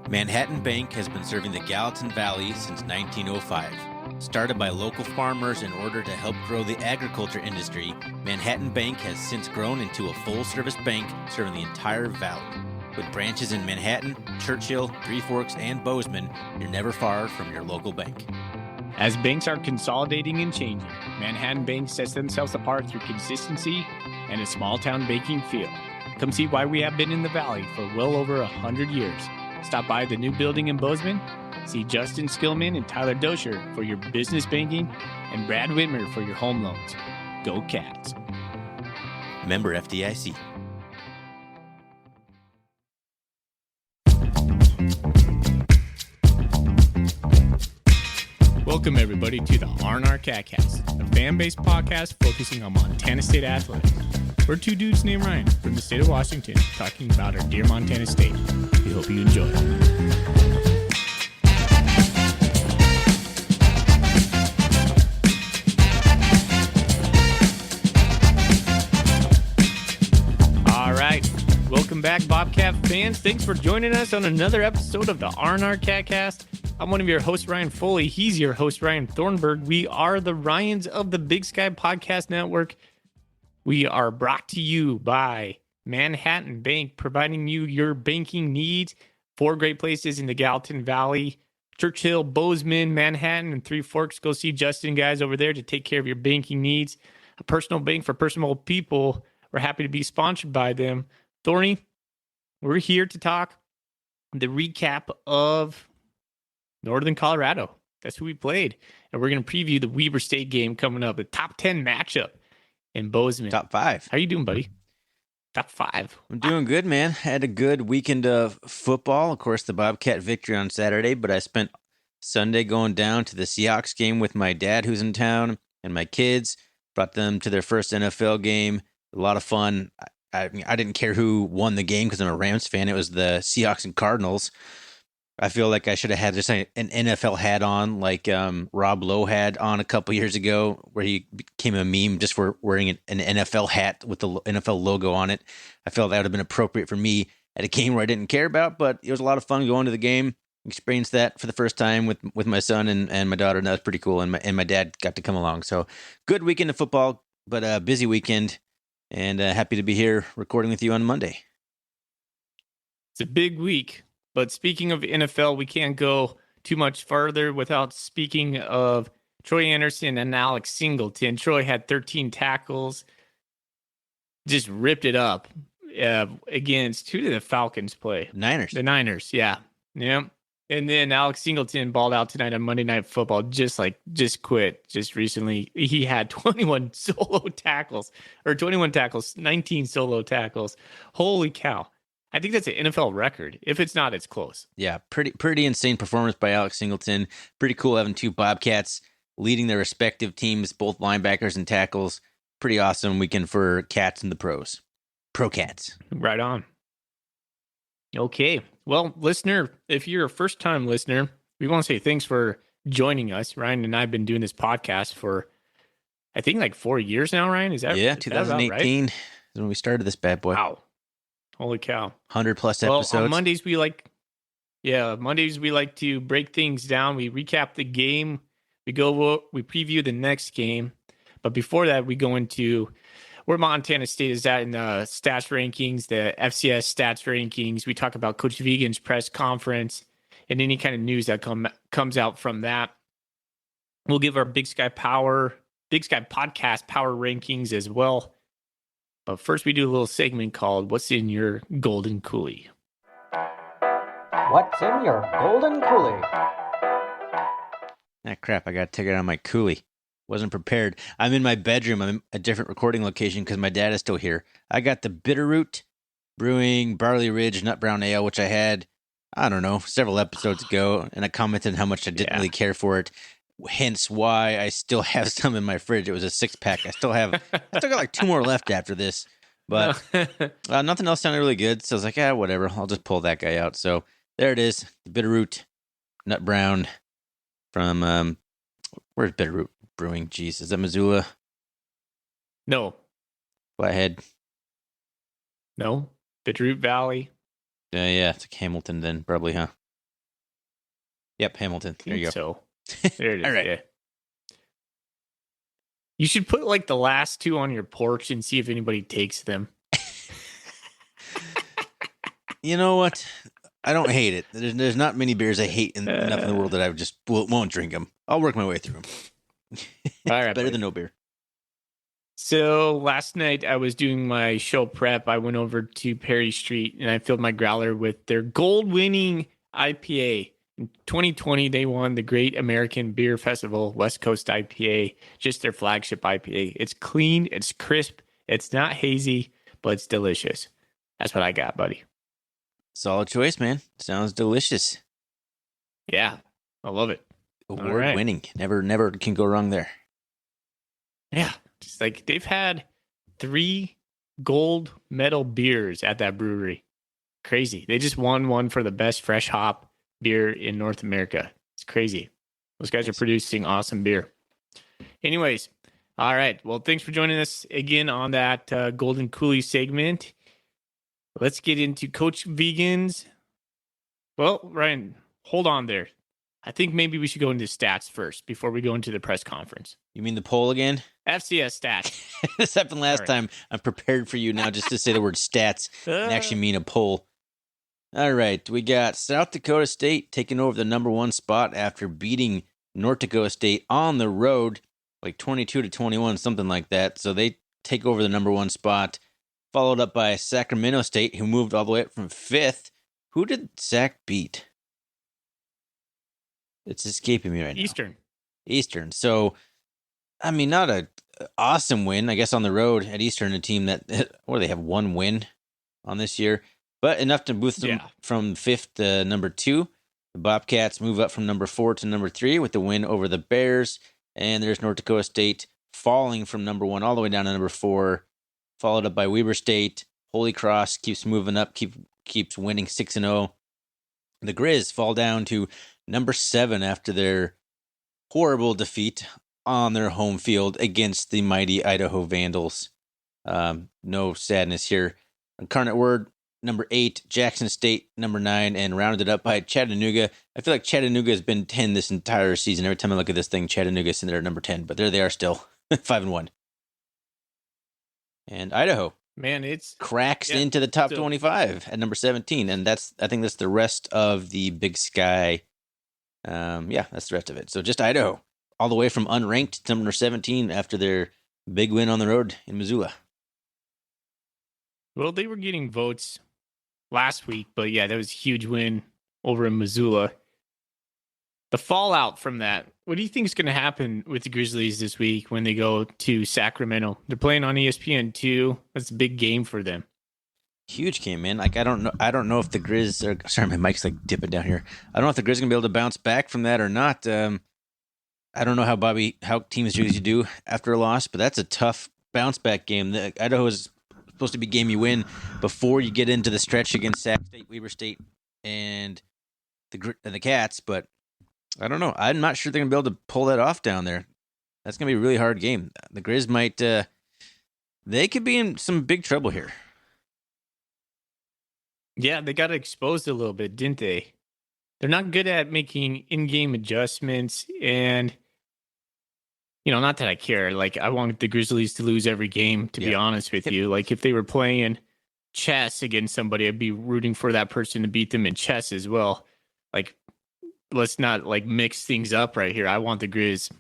Manhattan Bank has been serving the Gallatin Valley since 1905. Started by local farmers in order to help grow the agriculture industry, Manhattan Bank has since grown into a full-service bank serving the entire valley. With branches in Manhattan, Churchill, Three Forks, and Bozeman, you're never far from your local bank. As banks are consolidating and changing, Manhattan Bank sets themselves apart through consistency and a small-town banking feel. Come see why we have been in the Valley for well over 100 years. Stop by the new building in Bozeman, see Justin Skillman and Tyler Dosher for your business banking, and Brad Whitmer for your home loans. Go Cats. Member FDIC. Welcome, everybody, to the R&R Catcast, a fan-based podcast focusing on Montana State athletics. We're two dudes named Ryan from the state of Washington talking about our dear Montana State. We hope you enjoy. All right. Welcome back, Bobcat fans. Thanks for joining us on another episode of the R&R Catcast. I'm one of your hosts, Ryan Foley. He's your host, Ryan Thornburg. We are the Ryans of the Big Sky Podcast Network. We are brought to you by Manhattan Bank, providing you your banking needs. 4 great places in the Gallatin Valley: Churchill, Bozeman, Manhattan, and Three Forks. Go see Justin guys over there to take care of your banking needs. A personal bank for personal people. We're happy to be sponsored by them. Thorny, we're here to talk the recap of Northern Colorado. That's who we played. And we're going to preview the Weber State game coming up, the top 10 matchup in Bozeman. Top 5. How you doing, buddy? Top 5. I'm doing good, man. Had a good weekend of football. Of course, the Bobcat victory on Saturday, but I spent Sunday going down to the Seahawks game with my dad who's in town and my kids. Brought them to their first NFL game. A lot of fun. I didn't care who won the game because I'm a Rams fan. It was the Seahawks and Cardinals. I feel like I should have had just an NFL hat on, like Rob Lowe had on a couple years ago, where he became a meme just for wearing an NFL hat with the NFL logo on it. I felt that would have been appropriate for me at a game where I didn't care about, but it was a lot of fun going to the game. Experienced that for the first time with my son and my daughter, and that was pretty cool. And my dad got to come along. So good weekend of football, but a busy weekend, and happy to be here recording with you on Monday. It's a big week. But speaking of NFL, we can't go too much farther without speaking of Troy Anderson and Alex Singleton. Troy had 13 tackles, just ripped it up against, who did the Falcons play? Niners. The Niners, yeah. And then Alex Singleton balled out tonight on Monday Night Football, just quit just recently. He had 21 tackles, 19 solo tackles. Holy cow. I think that's an NFL record. If it's not, it's close. Yeah, pretty insane performance by Alex Singleton. Pretty cool having 2 Bobcats leading their respective teams, both linebackers and tackles. Pretty awesome weekend for Cats and the pros. Pro Cats. Right on. Okay. Well, listener, if you're a first-time listener, we want to say thanks for joining us. Ryan and I have been doing this podcast for, I think, like 4 years now, Ryan. Is that 2018 is when we started this bad boy. Wow. Holy cow. 100 plus episodes. On Mondays, we like to break things down. We recap the game. We preview the next game. But before that, we go into where Montana State is at in the stats rankings, the FCS stats rankings. We talk about Coach Vigen's press conference and any kind of news that comes out from that. We'll give our Big Sky Podcast Power rankings as well. But first, we do a little segment called What's in Your Golden Coolie? What's in your Golden Coolie? Ah, crap, I got to take it out of my coolie. Wasn't prepared. I'm in my bedroom. I'm in a different recording location because my dad is still here. I got the Bitterroot Brewing Barley Ridge Nut Brown Ale, which I had, I don't know, several episodes ago, and I commented how much I didn't really care for it. Hence why I still have some in my fridge. It was a 6-pack. I still got like 2 more left after this. But nothing else sounded really good. So I was like, whatever. I'll just pull that guy out. So there it is. The Bitterroot Nut Brown from, where's Bitterroot Brewing? Jeez, is that Missoula? No. Flathead? No. Bitterroot Valley. Yeah, it's like Hamilton then, probably, huh? Yep, Hamilton. There you go. So there it is. All right. Yeah. You should put like the last two on your porch and see if anybody takes them. You know what? I don't hate it. There's not many beers I hate enough in the world that I just won't drink them. I'll work my way through them. All right, better buddy. than no beer. So last night I was doing my show prep. I went over to Perry Street and I filled my growler with their gold-winning IPA. In 2020, they won the Great American Beer Festival West Coast IPA, just their flagship IPA. It's clean, it's crisp, it's not hazy, but it's delicious. That's what I got, buddy. Solid choice, man. Sounds delicious. Yeah, I love it. Award winning. Never can go wrong there. Yeah, just like they've had 3 gold medal beers at that brewery. Crazy. They just won one for the best fresh hop beer in North America. It's crazy. Those guys are producing awesome beer. Anyways, all right. Well, thanks for joining us again on that Golden Coolie segment. Let's get into Coach Vegans. Well, Ryan, hold on there. I think maybe we should go into stats first before we go into the press conference. You mean the poll again? FCS stats. This happened last time. I'm prepared for you now just to say the word stats and actually mean a poll. All right. We got South Dakota State taking over the number 1 spot after beating North Dakota State on the road, like 22-21, something like that. So they take over the number 1 spot, followed up by Sacramento State, who moved all the way up from 5th. Who did Sac beat? It's escaping me right now. Eastern. So, I mean, not a awesome win, I guess, on the road at Eastern, a team that, they have 1 win on this year, but enough to boost them from 5th to number 2. The Bobcats move up from number 4 to number 3 with the win over the Bears, and there's North Dakota State falling from number 1 all the way down to number 4, followed up by Weber State. Holy Cross keeps moving up, keeps winning 6-0. The Grizz fall down to number 7 after their horrible defeat on their home field against the mighty Idaho Vandals. No sadness here. Incarnate Word, number 8. Jackson State, number 9. And rounded up by Chattanooga. I feel like Chattanooga has been 10 this entire season. Every time I look at this thing, Chattanooga's in there at number 10. But there they are still, 5-1. And Idaho. Man, it's cracks into the top 25 at number 17. And I think that's the rest of the Big Sky. That's the rest of it. So just Idaho, all the way from unranked to number 17 after their big win on the road in Missoula. Well, they were getting votes last week, but yeah, that was a huge win over in Missoula. The fallout from that, what do you think is going to happen with the Grizzlies this week when they go to Sacramento? They're playing on ESPN2. That's a big game for them. Huge game, man. Like I don't know if the Grizz are. Sorry, my mic's like dipping down here. I don't know if the Grizz are gonna be able to bounce back from that or not. I don't know how teams usually do after a loss, but that's a tough bounce back game. Idaho is supposed to be game you win before you get into the stretch against Sac State, Weber State, and the Cats. But I don't know. I'm not sure they're gonna be able to pull that off down there. That's gonna be a really hard game. The Grizz might. They could be in some big trouble here. Yeah, they got exposed a little bit, didn't they? They're not good at making in-game adjustments, and not that I care. Like, I want the Grizzlies to lose every game, to be honest with you. Like, if they were playing chess against somebody, I'd be rooting for that person to beat them in chess as well. Like, let's not mix things up right here. I want the Grizz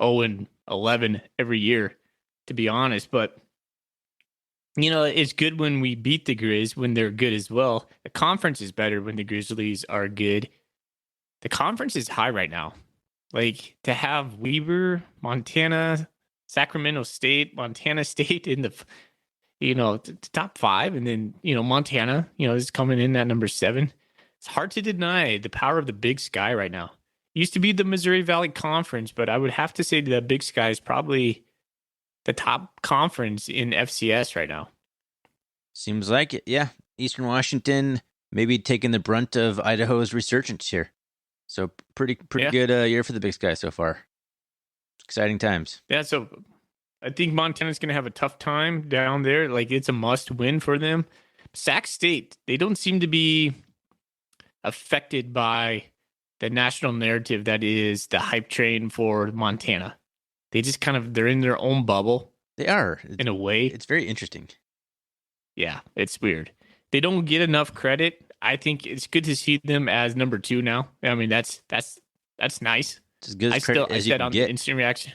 0-11 every year, to be honest, but it's good when we beat the Grizz when they're good as well. The conference is better when the Grizzlies are good. The conference is high right now. Like, to have Weber, Montana, Sacramento State, Montana State in the top 5, and then Montana is coming in at number 7. It's hard to deny the power of the Big Sky right now. It used to be the Missouri Valley Conference, but I would have to say the Big Sky is probably the top conference in FCS right now. Seems like it, yeah. Eastern Washington maybe taking the brunt of Idaho's resurgence here. So pretty good year for the Big Sky so far. Exciting times. Yeah, so I think Montana's going to have a tough time down there. Like, it's a must win for them. Sac State, they don't seem to be affected by the national narrative that is the hype train for Montana. They just they're in their own bubble. They are. In a way. It's very interesting. Yeah, it's weird. They don't get enough credit. I think it's good to see them as number 2 now. I mean, that's nice. It's as good as credit as you can get. The instant reaction.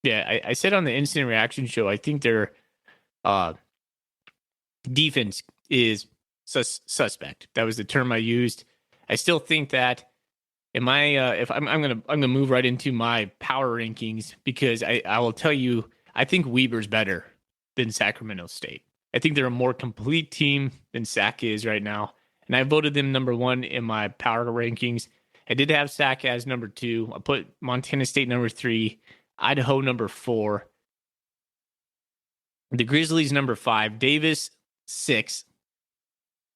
Yeah, I said on the instant reaction show, I think their defense is suspect. That was the term I used. I still think that if I'm gonna move right into my power rankings, because I will tell you, I think Weber's better than Sacramento State. I think they're a more complete team than Sac is right now. And I voted them number 1 in my power rankings. I did have Sac as number 2. I put Montana State number 3, Idaho number 4, the Grizzlies number 5, Davis 6,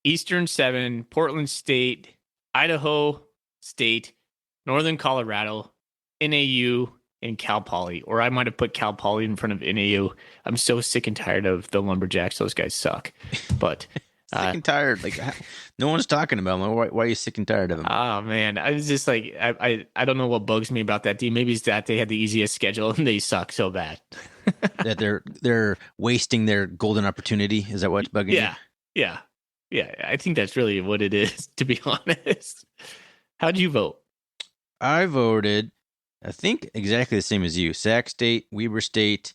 Eastern 7, Portland State, Idaho State, Northern Colorado, NAU, and Cal Poly. Or I might have put Cal Poly in front of NAU. I'm so sick and tired of the Lumberjacks. Those guys suck. But sick and tired. Like, no one's talking about them. Why are you sick and tired of them? Oh man, I was just like, I don't know what bugs me about that team. Maybe it's that they had the easiest schedule and they suck so bad. That they're wasting their golden opportunity. Is that what's bugging you? Yeah. I think that's really what it is, to be honest. How'd you vote? I voted, I think, exactly the same as you. Sac State, Weber State,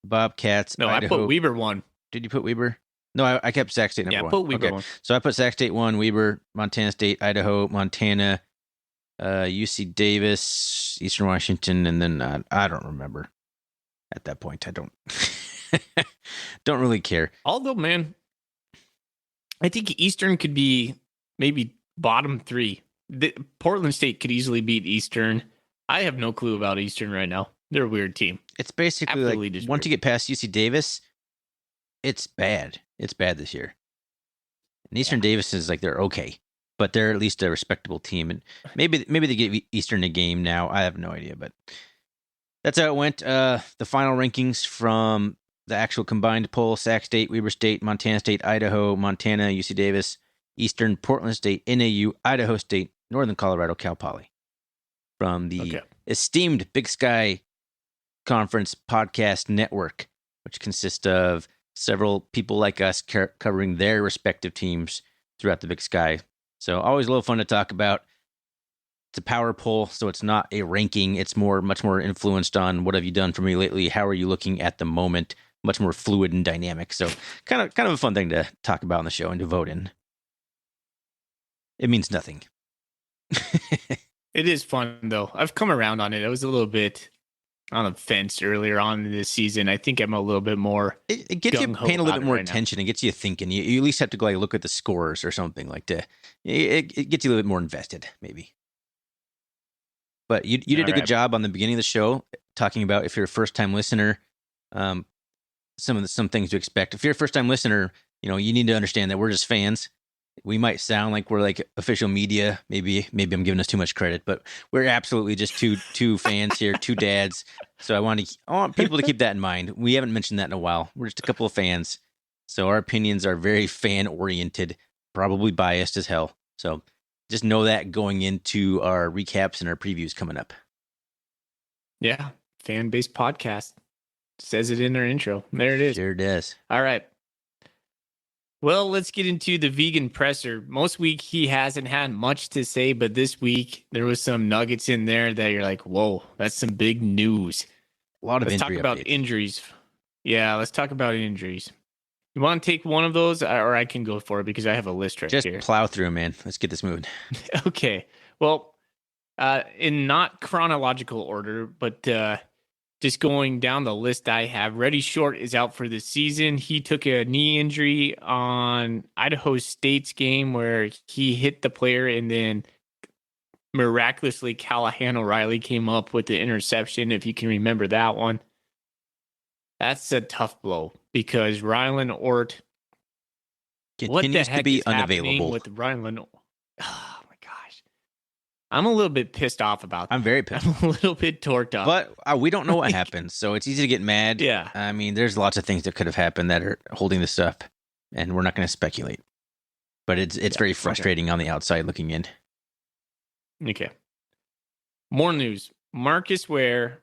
Bobcats. No, Idaho. I put Weber 1. Did you put Weber? No, I kept Sac State number 1. Yeah, put Weber 1. So I put Sac State 1, Weber, Montana State, Idaho, Montana, UC Davis, Eastern Washington, and then I don't remember. At that point, I don't really care. Although, man, I think Eastern could be maybe bottom 3. Portland State could easily beat Eastern. I have no clue about Eastern right now. They're a weird team. It's basically Absolutely like just once weird. you get past UC Davis, it's bad. It's bad this year. And Eastern Davis is like they're okay, but they're at least a respectable team. And maybe they give Eastern a game now. I have no idea, but that's how it went. The final rankings from the actual combined poll: Sac State, Weber State, Montana State, Idaho, Montana, UC Davis, Eastern, Portland State, NAU, Idaho State, Northern Colorado, Cal Poly. From the esteemed Big Sky Conference Podcast Network, which consists of several people like us covering their respective teams throughout the Big Sky. So always a little fun to talk about. It's a power poll, so it's not a ranking. It's much more influenced on what have you done for me lately? How are you looking at the moment? Much more fluid and dynamic. So kind of a fun thing to talk about on the show and to vote in. It means nothing. It is fun, though. I've come around on it. I was a little bit on the fence earlier on in this season. I think I'm a little bit more. It gets you paying a little bit more attention. It gets you thinking. You at least have to go look at the scores or something like that. It gets you a little bit more invested, maybe. But you did a good job on the beginning of the show talking about, if you're a first time listener, some things to expect. If you're a first time listener, you need to understand that we're just fans. We might sound like we're like official media. Maybe I'm giving us too much credit, but we're absolutely just two fans here, two dads. So I want people to keep that in mind. We haven't mentioned that in a while. We're just a couple of fans. So our opinions are very fan oriented, probably biased as hell. So just know that going into our recaps and our previews coming up. Yeah. Fan-based podcast. Says it in our intro. There it is. Sure does. All right. Well, let's get into the vegan presser. Most week he hasn't had much to say, but this week there was some nuggets in there that you're like, whoa, that's some big news. A lot of let's injury talk about updates. Injuries. Yeah, let's talk about injuries. You want to take one of those, or I can go for it because I have a list right Just here. plow through, man. Let's get this moving. Okay. Well, in not chronological order, but just going down the list I have, Reddy Short is out for the season. He took a knee injury on Idaho State's game where he hit the player, and then miraculously Callahan O'Reilly came up with the interception, if you can remember that one. That's a tough blow because Rylan Ort continues to be unavailable. With Rylan? Oh my gosh. I'm a little bit pissed off about that. I'm very pissed. I'm a little bit torqued up. But we don't know what happened, so it's easy to get mad. Yeah. I mean, there's lots of things that could have happened that are holding this up, and we're not going to speculate. But it's very frustrating on the outside looking in. Okay. More news. Marcus Ware.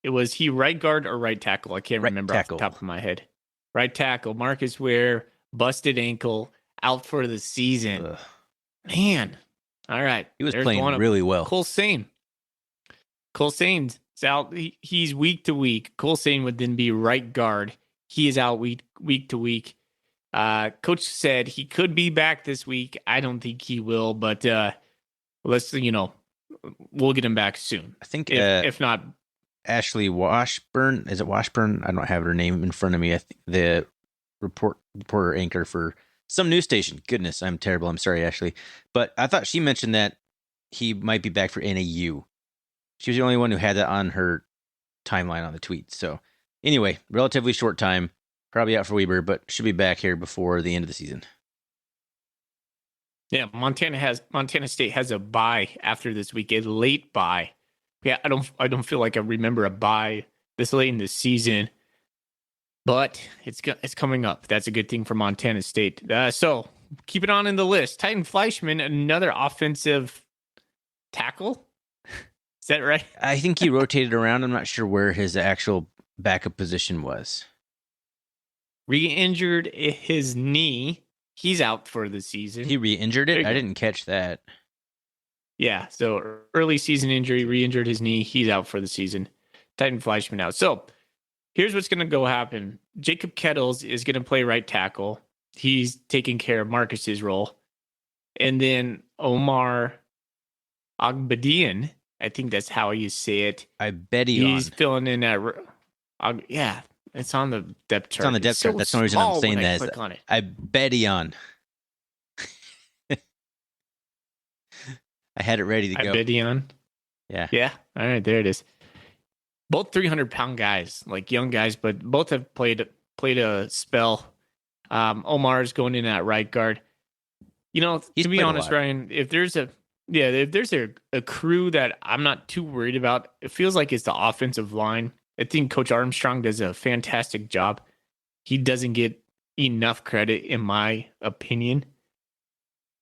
Was he right guard or right tackle? I can't remember off the top of my head. Right tackle. Marcus Ware, busted ankle, out for the season. Ugh. Man. All right. He was playing really well. Cole Sain. Cole Sain's out. He's week to week. Cole Sain would then be right guard. He is out week to week. Coach said he could be back this week. I don't think he will, but we'll get him back soon. I think if not, Ashley Washburn. Is it Washburn? I don't have her name in front of me. I think the reporter anchor for some news station. Goodness, I'm terrible. I'm sorry, Ashley. But I thought she mentioned that he might be back for NAU. She was the only one who had that on her timeline on the tweet. So anyway, relatively short time. Probably out for Weber, but should be back here before the end of the season. Yeah, Montana State has a bye after this week, a late bye. Yeah, I don't feel like I remember a bye this late in the season, but it's coming up. That's a good thing for Montana State. So keep it on in the list. Titan Fleischman, another offensive tackle. Is that right? I think he rotated around. I'm not sure where his actual backup position was. Re-injured his knee. He's out for the season. He re-injured it? I didn't catch that. Yeah, so early season injury, re-injured his knee. He's out for the season. Titan Fleischman out. So here's what's going to happen. Jacob Kettles is going to play right tackle. He's taking care of Marcus's role. And then Omar Agbadian, I think that's how you say it. He's filling in that. Yeah, it's on the depth chart. It's on the depth chart. That's the only reason I'm saying that. Ibedion. I had it ready to go. Ibedion. Yeah. Yeah. All right, there it is. Both 300-pound guys, like young guys, but both have played a spell. Omar's going in at right guard. To be honest, Ryan, if there's a crew that I'm not too worried about, it feels like it's the offensive line. I think Coach Armstrong does a fantastic job. He doesn't get enough credit, in my opinion.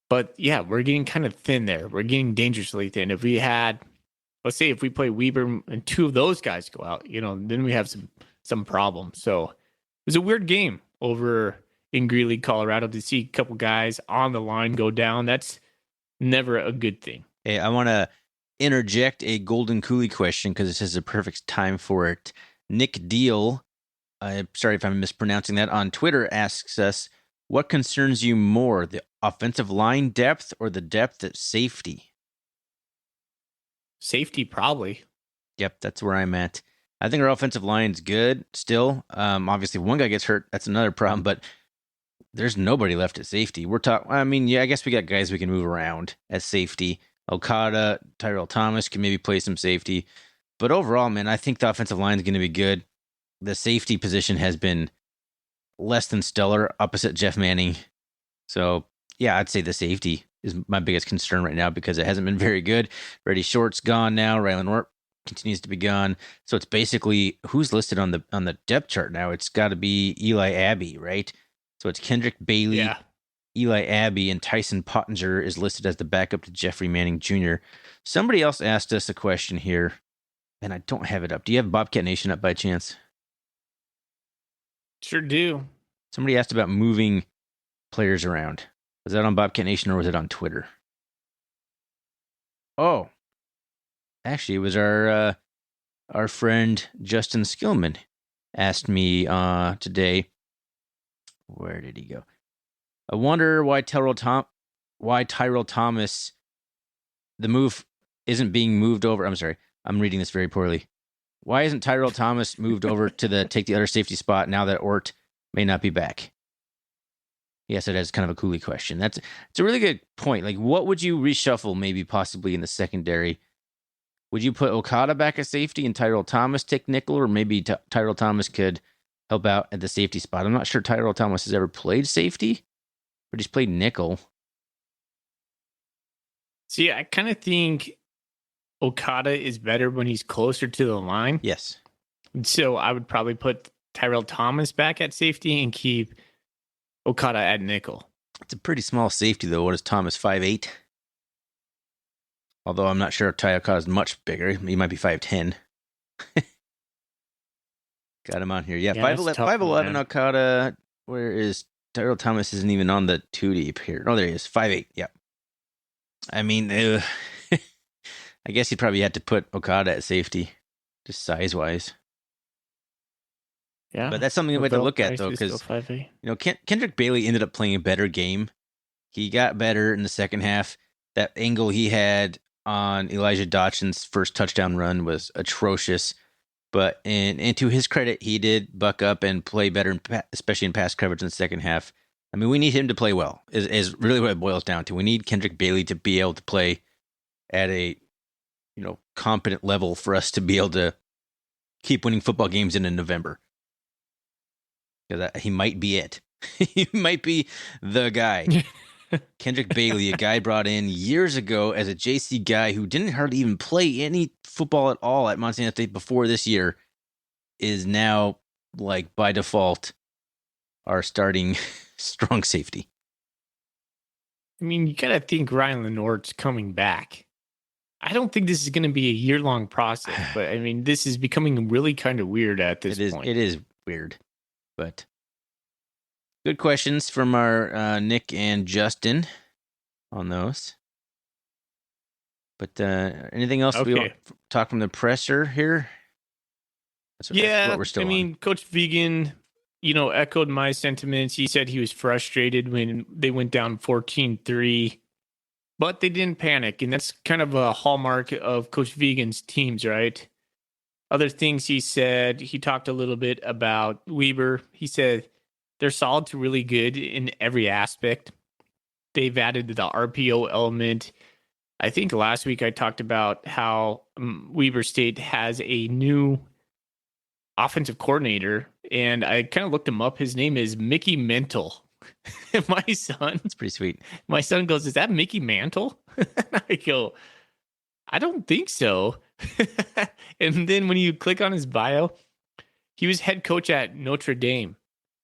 But yeah, we're getting kind of thin there. We're getting dangerously thin. If we had, let's say, if we play Weber and two of those guys go out, then we have some problems. So it was a weird game over in Greeley, Colorado, to see a couple guys on the line go down. That's never a good thing. Hey, I want to interject a Golden Coolie question because this is a perfect time for it. Nick Deal, sorry if I'm mispronouncing that, on Twitter asks us, what concerns you more, the offensive line depth or the depth at safety? Safety, probably. Yep, that's where I'm at. I think our offensive line's good still. Obviously, one guy gets hurt. That's another problem, but there's nobody left at safety. I guess we got guys we can move around at safety. Okada, Tyrell Thomas can maybe play some safety. But overall, man, I think the offensive line is going to be good. The safety position has been less than stellar opposite Jeff Manning. So, yeah, I'd say the safety is my biggest concern right now because it hasn't been very good. Brady Short's gone now. Rylan Orp continues to be gone. So it's basically who's listed on the depth chart now. It's got to be Eli Abbey, right? So it's Kendrick Bailey, Eli Abbey, and Tyson Pottinger is listed as the backup to Jeffrey Manning Jr. Somebody else asked us a question here, and I don't have it up. Do you have Bobcat Nation up by chance? Sure do. Somebody asked about moving players around. Was that on Bobcat Nation or was it on Twitter? Oh, actually, it was our friend Justin Skillman asked me today. Where did he go? I wonder why Tyrell Thomas, the move isn't being moved over. I'm sorry, I'm reading this very poorly. Why isn't Tyrell Thomas moved over to take the other safety spot now that Ort may not be back? Yes, it is kind of a Coolie question. It's a really good point. Like, what would you reshuffle maybe possibly in the secondary? Would you put Okada back at safety and Tyrell Thomas take nickel, or maybe Tyrell Thomas could help out at the safety spot? I'm not sure Tyrell Thomas has ever played safety, but he's played nickel. See, I kind of think Okada is better when he's closer to the line. Yes. So I would probably put Tyrell Thomas back at safety and keep Okada at nickel. It's a pretty small safety, though. What is Thomas, 5'8"? Although I'm not sure if Ty Okada is much bigger. He might be 5'10". Got him on here. Yeah, Yeah, that's a tough one, 5'11" man. Okada. Where is Tyrell Thomas? Isn't even on the 2 deep here. Oh, there he is. 5'8". Yeah. I mean, I guess he probably had to put Okada at safety, just size-wise. Yeah, But that's something we have to Lavelle look at, Price though, is still because 5'8". Kendrick Bailey ended up playing a better game. He got better in the second half. That angle he had on Elijah Dotchin's first touchdown run was atrocious. But and to his credit, he did buck up and play better, especially in pass coverage in the second half. I mean, we need him to play well, is really what it boils down to. We need Kendrick Bailey to be able to play at a competent level for us to be able to keep winning football games in November. Because he might be it. He might be the guy. Kendrick Bailey, a guy brought in years ago as a JC guy who didn't hardly even play any football at all at Montana State before this year, is now, like, by default, our starting strong safety. I mean, you got to think Ryan Lenort's coming back. I don't think this is going to be a year-long process, but I mean, this is becoming really kind of weird at this point. It is weird, but good questions from our Nick and Justin on those. But anything else we want to talk from the presser here? That's what we're still on. Coach Vegan, echoed my sentiments. He said he was frustrated when they went down 14-3, but they didn't panic. And that's kind of a hallmark of Coach Vegan's teams, right? Other things he said, he talked a little bit about Weber. He said they're solid to really good in every aspect. They've added the RPO element. I think last week I talked about how Weber State has a new offensive coordinator, and I kind of looked him up. His name is Mickey Mantle. My son, it's pretty sweet. My son goes, "Is that Mickey Mantle?" I go, "I don't think so." And then when you click on his bio, he was head coach at Notre Dame,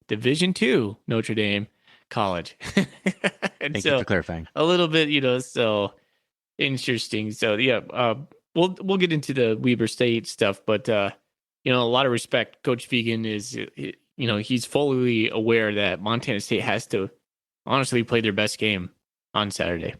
Division II Notre Dame College. And Thank you for clarifying. A little bit, so interesting. So yeah, we'll get into the Weber State stuff, but a lot of respect. Coach Vegan is, he's fully aware that Montana State has to honestly play their best game on Saturday.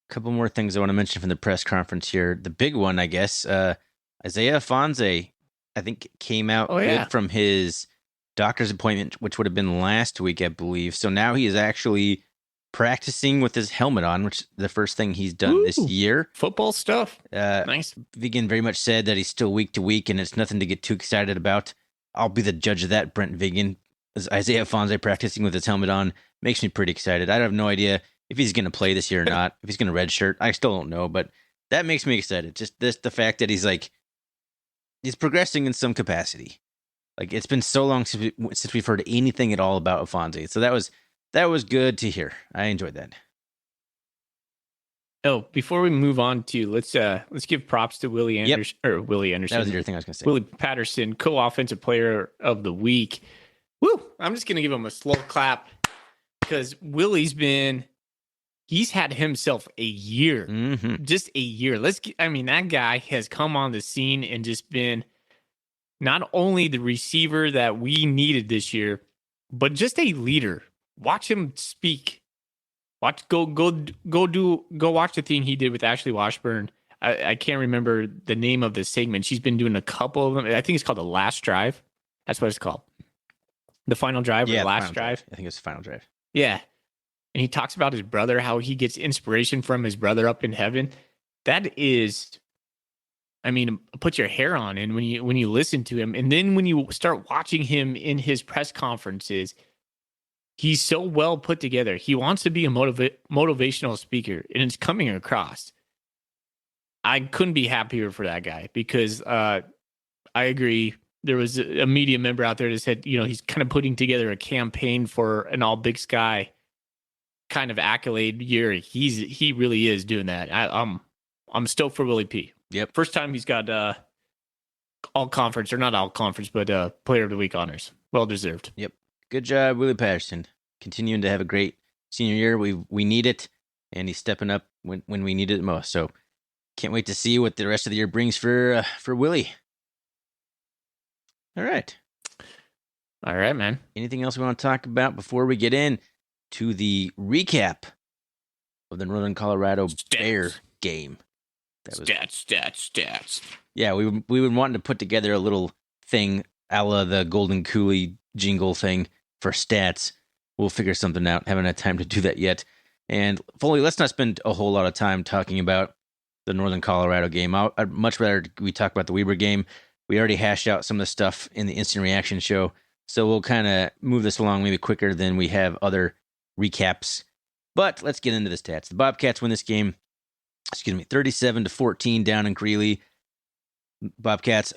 A couple more things I want to mention from the press conference here. The big one, I guess, Isaiah Fonze, I think, came out good from his doctor's appointment, which would have been last week, I believe. So now he is actually practicing with his helmet on, which is the first thing he's done this year. Football stuff. Nice. Vegan very much said that he's still week to week, and it's nothing to get too excited about. I'll be the judge of that, Brent Vegan. Isaiah Fonze practicing with his helmet on makes me pretty excited. I have no idea if he's going to play this year or not, if he's going to redshirt. I still don't know, but that makes me excited. Just the fact that he's progressing in some capacity. Like, it's been so long since we've heard anything at all about Fonze. So that was good to hear. I enjoyed that. Oh, before we move on to let's give props to Willie Anderson. Willie Anderson. That was the other thing I was going to say. Willie Patterson, co-offensive player of the week. Woo! I'm just going to give him a slow clap because he's had himself a year, just a year. That guy has come on the scene and just been not only the receiver that we needed this year, but just a leader. Watch him speak. Go watch the thing he did with Ashley Washburn. I can't remember the name of the segment. She's been doing a couple of them. I think it's called The Last Drive. That's what it's called. The Final Drive or The Last Drive. I think it's the Final Drive. Yeah. And he talks about his brother, how he gets inspiration from his brother up in heaven. That is, put your hair on. And when you listen to him, and then when you start watching him in his press conferences, he's so well put together. He wants to be a motivational speaker, and it's coming across. I couldn't be happier for that guy because I agree. There was a media member out there that said, he's kind of putting together a campaign for an all Big Sky kind of accolade year. He really is doing that. I'm stoked for Willie P. Yep. First time he's got all conference, or not all conference, but player of the week honors. Well deserved. Yep. Good job, Willie Patterson. Continuing to have a great senior year. We need it, and he's stepping up when we need it most. So Can't wait to see what the rest of the year brings for Willie. All right. All right, man. Anything else we want to talk about before we get in to the recap of the Northern Colorado Bear game? Stats. Yeah, we were wanting to put together a little thing a la the Golden Coolie jingle thing for stats. We'll figure something out. Haven't had time to do that yet. And Foley, let's not spend a whole lot of time talking about the Northern Colorado game. I'd much rather we talk about the Weber game. We already hashed out some of the stuff in the instant reaction show, so we'll kind of move this along maybe quicker than we have other recaps. But let's get into the stats. The Bobcats win this game, 37-14 down in Greeley. Bobcats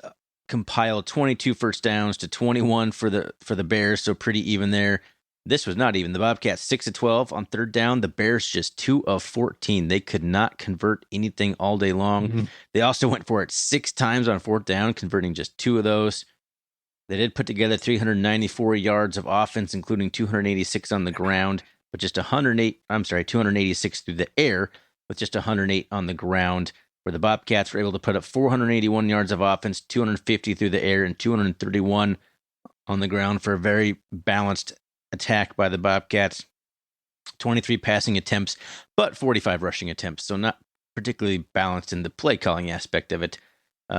compile 22 first downs to 21 for the Bears, so pretty even there. This was not even. The Bobcats 6 of 12 on third down. The Bears just 2 of 14. They could not convert anything all day long. Mm-hmm. They also went for it 6 times on fourth down, converting just 2 of those. They did put together 394 yards of offense, including 286 on the ground, but just 286 through the air, with just 108 on the ground, where the Bobcats were able to put up 481 yards of offense, 250 through the air, and 231 on the ground for a very balanced attack by the Bobcats. 23 passing attempts, but 45 rushing attempts, so not particularly balanced in the play calling aspect of it.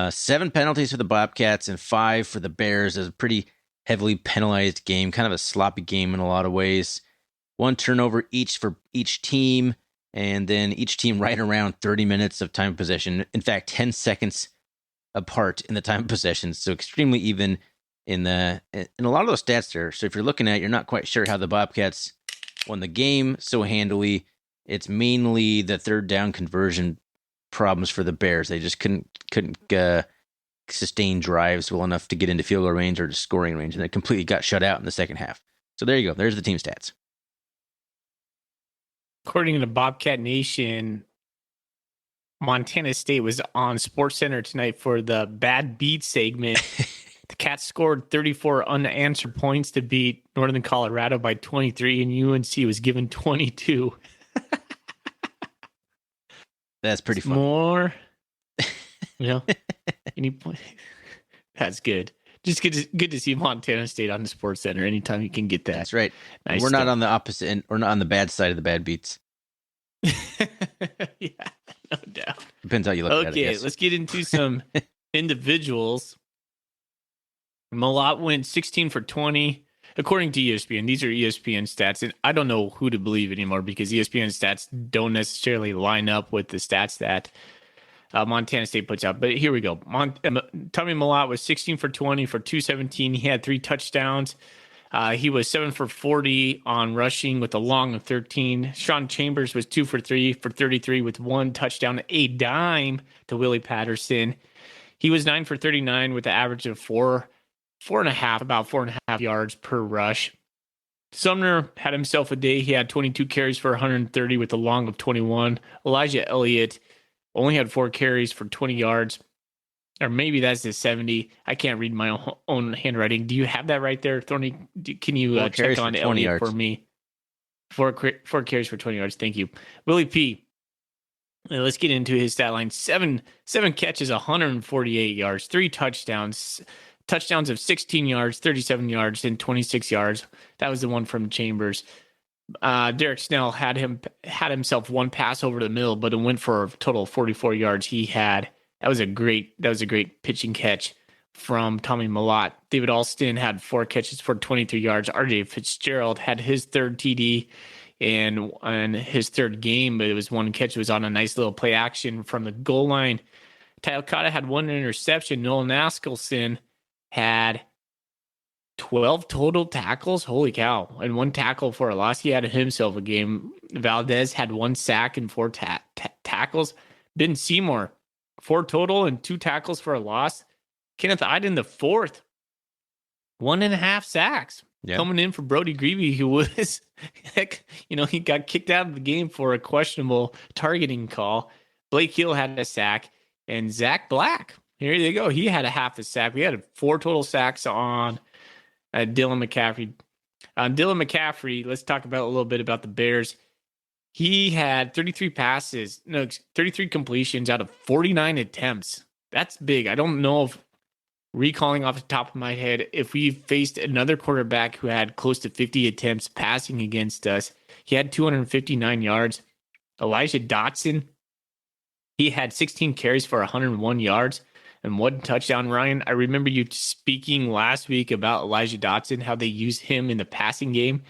7 penalties for the Bobcats and 5 for the Bears. It was a pretty heavily penalized game, kind of a sloppy game in a lot of ways. 1 turnover each for each team, and then each team right around 30 minutes of time of possession. In fact, 10 seconds apart in the time of possession, so extremely even in a lot of those stats there. So if you're looking at it, you're not quite sure how the Bobcats won the game so handily. It's mainly the third down conversion problems for the Bears. They just couldn't sustain drives well enough to get into field goal range or to scoring range, and they completely got shut out in the second half. So there you go. There's the team stats. According to Bobcat Nation, Montana State was on SportsCenter tonight for the Bad Beat segment. The Cats scored 34 unanswered points to beat Northern Colorado by 23, and UNC was given 22. That's pretty fun. More, any point. That's good. Just good to see Montana State on the SportsCenter anytime you can get that. That's right. Nice We're stuff. not on the opposite end. We're not on the bad side of the bad beats. Yeah, no doubt. Depends how you look at it. Okay, let's get into some individuals. Malott went 16 for 20, according to ESPN. These are ESPN stats, and I don't know who to believe anymore because ESPN stats don't necessarily line up with the stats that Montana State puts out. But here we go. Tommy Malott was 16 for 20 for 217. He had 3 touchdowns. He was 7 for 40 on rushing with a long of 13. Sean Chambers was 2 for 3 for 33 with 1 touchdown, a dime to Willie Patterson. He was 9 for 39 with an average of 4.5 yards per rush. Sumner had himself a day. He had 22 carries for 130 with a long of 21. Elijah Elliott only had 4 carries for 20 yards. Or maybe that's the 70. I can't read my own handwriting. Do you have that right there, Thorny? Can you check on Elliott for me? 4 carries for 20 yards. Thank you. Willie P. Let's get into his stat line. 7 catches, 148 yards, 3 touchdowns. Touchdowns of 16 yards, 37 yards, and 26 yards. That was the one from Chambers. Derek Snell had himself 1 pass over the middle, but it went for a total of 44 yards. That was a great pitching catch from Tommy Malott. David Alston had 4 catches for 23 yards. RJ Fitzgerald had his 3rd TD and his 3rd game, but it was 1 catch. It was on a nice little play action from the goal line. Ty Okada had 1 interception. Nolan Askelson had 12 total tackles. Holy cow. And 1 tackle for a loss. He had himself a game. Valdez had 1 sack and 4 tackles. Ben Seymour, 4 total and 2 tackles for a loss. Kenneth Iden, the 4th, 1.5 sacks. Yep. Coming in for Brody Greavy, who was, he got kicked out of the game for a questionable targeting call. Blake Hill had a sack. And Zach Black, here you go. He had a half a sack. We had 4 total sacks on Dylan McCaffrey. Dylan McCaffrey, let's talk about a little bit about the Bears. He had 33 completions out of 49 attempts. That's big. I don't know if recalling off the top of my head, if we faced another quarterback who had close to 50 attempts passing against us. He had 259 yards. Elijah Dotson, he had 16 carries for 101 yards and 1 touchdown. Ryan, I remember you speaking last week about Elijah Dotson, how they use him in the passing game.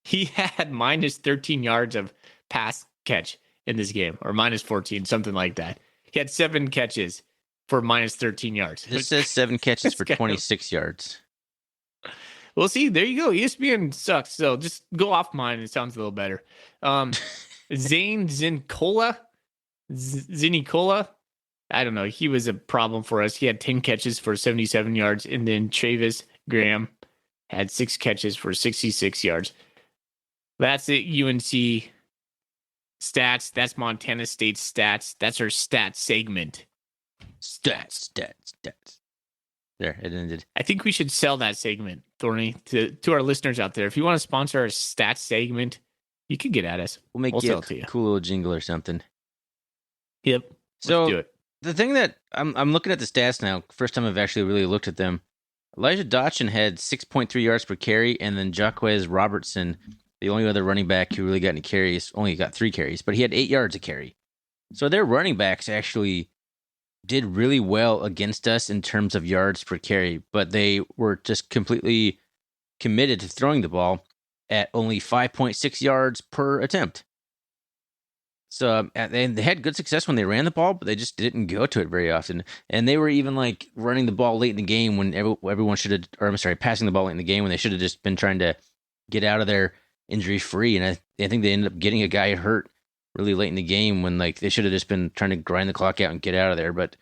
He had minus 13 yards of pass catch in this game, or minus 14, something like that. He had 7 catches for minus 13 yards. This says 7 catches for 26 yards. Well, see, there you go. ESPN sucks, so just go off mine. It sounds a little better. Zane Zinicola, I don't know. He was a problem for us. He had 10 catches for 77 yards, and then Travis Graham had 6 catches for 66 yards. That's it, UNC stats. That's Montana State stats. That's our stat segment. Stats. There, it ended. I think we should sell that segment, Thorny, to our listeners out there. If you want to sponsor our stats segment, you can get at us. We'll sell you it to you. A cool little jingle or something. Yep. So let's do it. The thing that I'm looking at the stats now, first time I've actually really looked at them. Elijah Dotson had 6.3 yards per carry, and then Jaquez Robertson, the only other running back who really got any carries, only got 3 carries, but he had 8 yards a carry. So their running backs actually did really well against us in terms of yards per carry, but they were just completely committed to throwing the ball at only 5.6 yards per attempt. So they had good success when they ran the ball, but they just didn't go to it very often. And they were even like running the ball late in the game when everyone should have, or I'm sorry, passing the ball late in the game when they should have just been trying to get out of there injury free. And I think they ended up getting a guy hurt really late in the game when like they should have just been trying to grind the clock out and get out of there. But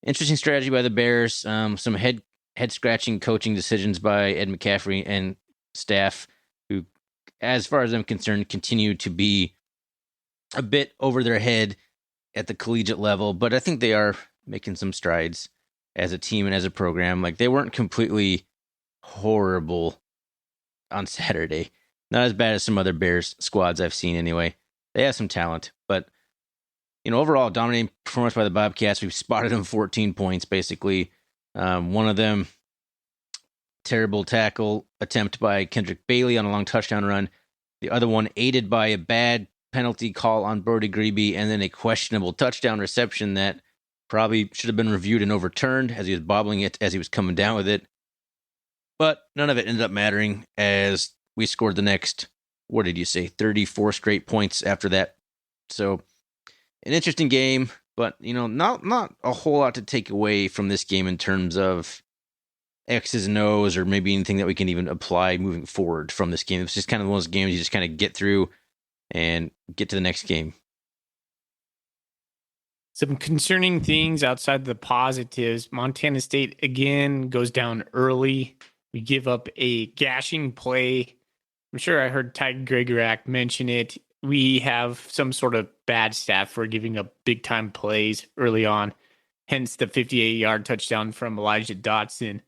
interesting strategy by the Bears. Some head scratching coaching decisions by Ed McCaffrey and staff, who, as far as I'm concerned, continue to be a bit over their head at the collegiate level. But I think they are making some strides as a team and as a program. Like, they weren't completely horrible on Saturday. Not as bad as some other Bears squads I've seen anyway. They have some talent, but overall, dominating performance by the Bobcats. We've spotted them 14 points, basically. One of them, terrible tackle attempt by Kendrick Bailey on a long touchdown run. The other one, aided by a bad penalty call on Brody Greeby, and then a questionable touchdown reception that probably should have been reviewed and overturned as he was bobbling it as he was coming down with it. But none of it ended up mattering as we scored the next, 34 straight points after that. So, an interesting game, but not a whole lot to take away from this game in terms of X's and O's or maybe anything that we can even apply moving forward from this game. It's just kind of one of those games you just kind of get through and get to the next game. Some concerning things outside the positives. Montana State again goes down early. We give up a gashing play. I'm sure I heard Ty Gregorak mention it. We have some sort of bad staff for giving up big-time plays early on, hence the 58-yard touchdown from Elijah Dotson.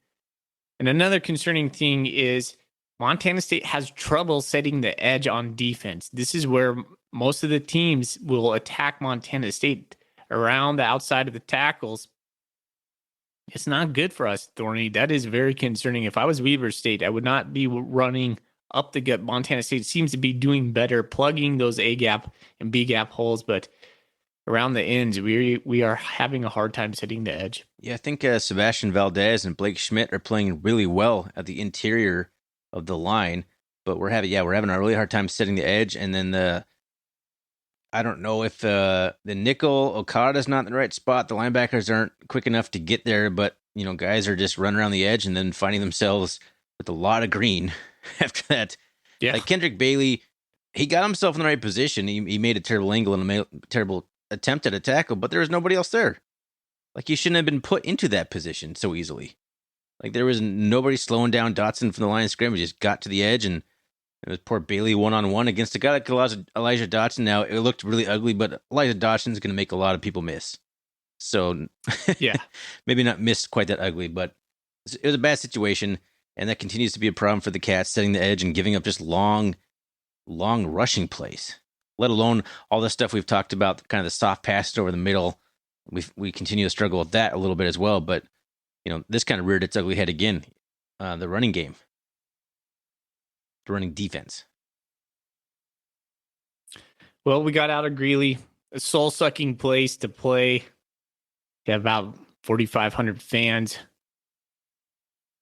And another concerning thing is Montana State has trouble setting the edge on defense. This is where most of the teams will attack Montana State around the outside of the tackles. It's not good for us, Thorny. That is very concerning. If I was Weber State, I would not be running up the gut. Montana State seems to be doing better, plugging those A-gap and B-gap holes, but around the ends, we are having a hard time setting the edge. Yeah, I think Sebastian Valdez and Blake Schmidt are playing really well at the interior of the line, but we're having a really hard time setting the edge. And then I don't know if the nickel Okada's not in the right spot. The linebackers aren't quick enough to get there, but guys are just running around the edge and then finding themselves with a lot of green after that. Yeah. Like Kendrick Bailey, he got himself in the right position. He made a terrible angle and a terrible attempt at a tackle, but there was nobody else there. Like, he shouldn't have been put into that position so easily. Like, there was nobody slowing down Dotson from the line of scrimmage. He just got to the edge, and it was poor Bailey one-on-one against a guy like Elijah Dotson. Now, it looked really ugly, but Elijah Dotson's going to make a lot of people miss. So, yeah, maybe not miss quite that ugly, but it was a bad situation, and that continues to be a problem for the Cats, setting the edge and giving up just long rushing plays. let alone all the stuff we've talked about, kind of the soft passes over the middle. We continue to struggle with that a little bit as well. But, this kind of reared its ugly head again. The running game, the running defense. Well, we got out of Greeley, a soul-sucking place to play. We have about 4,500 fans.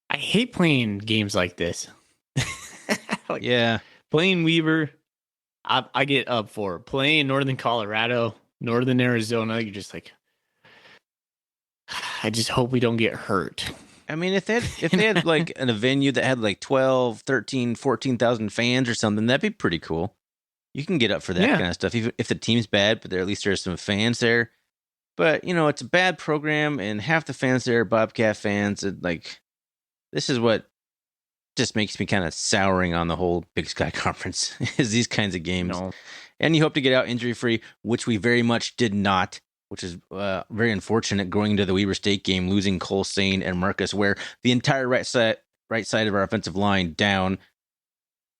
I hate playing games like this. Yeah. Playing Weber, I get up for it. Playing Northern Colorado, Northern Arizona, you're just like, I just hope we don't get hurt. I mean, if they had like a venue that had like 12, 13, 14,000 fans or something, that'd be pretty cool. You can get up for that kind of stuff, even if the team's bad, but at least there's some fans there. But, it's a bad program, and half the fans there are Bobcat fans. And, this is what just makes me kind of souring on the whole Big Sky Conference, is these kinds of games. No. And you hope to get out injury-free, which we very much did not, which is very unfortunate going into the Weber State game, losing Cole Sane and Marcus Ware, the entire right side of our offensive line down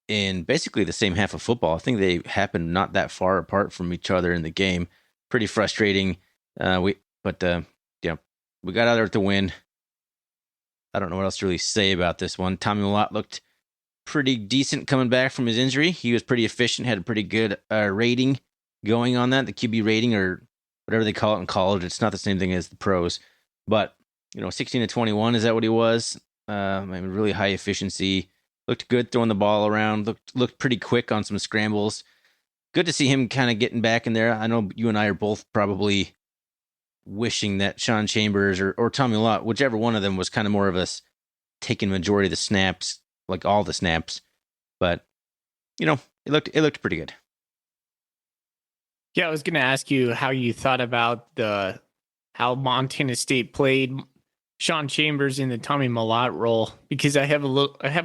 in basically the same half of football. I think they happened not that far apart from each other in the game. Pretty frustrating. We got out there to win. I don't know what else to really say about this one. Tommy Mellott looked pretty decent coming back from his injury. He was pretty efficient, had a pretty good rating going on that, the QB rating or whatever they call it in college. It's not the same thing as the pros. But, 16 to 21, is that what he was? Really high efficiency. Looked good throwing the ball around. Looked pretty quick on some scrambles. Good to see him kind of getting back in there. I know you and I are both probably wishing that Sean Chambers or Tommy Mellott, whichever one of them, was kind of more of us taking majority of the snaps, like all the snaps. But, it looked pretty good. Yeah, I was going to ask you how you thought about how Montana State played Sean Chambers in the Tommy Mellott role, because I have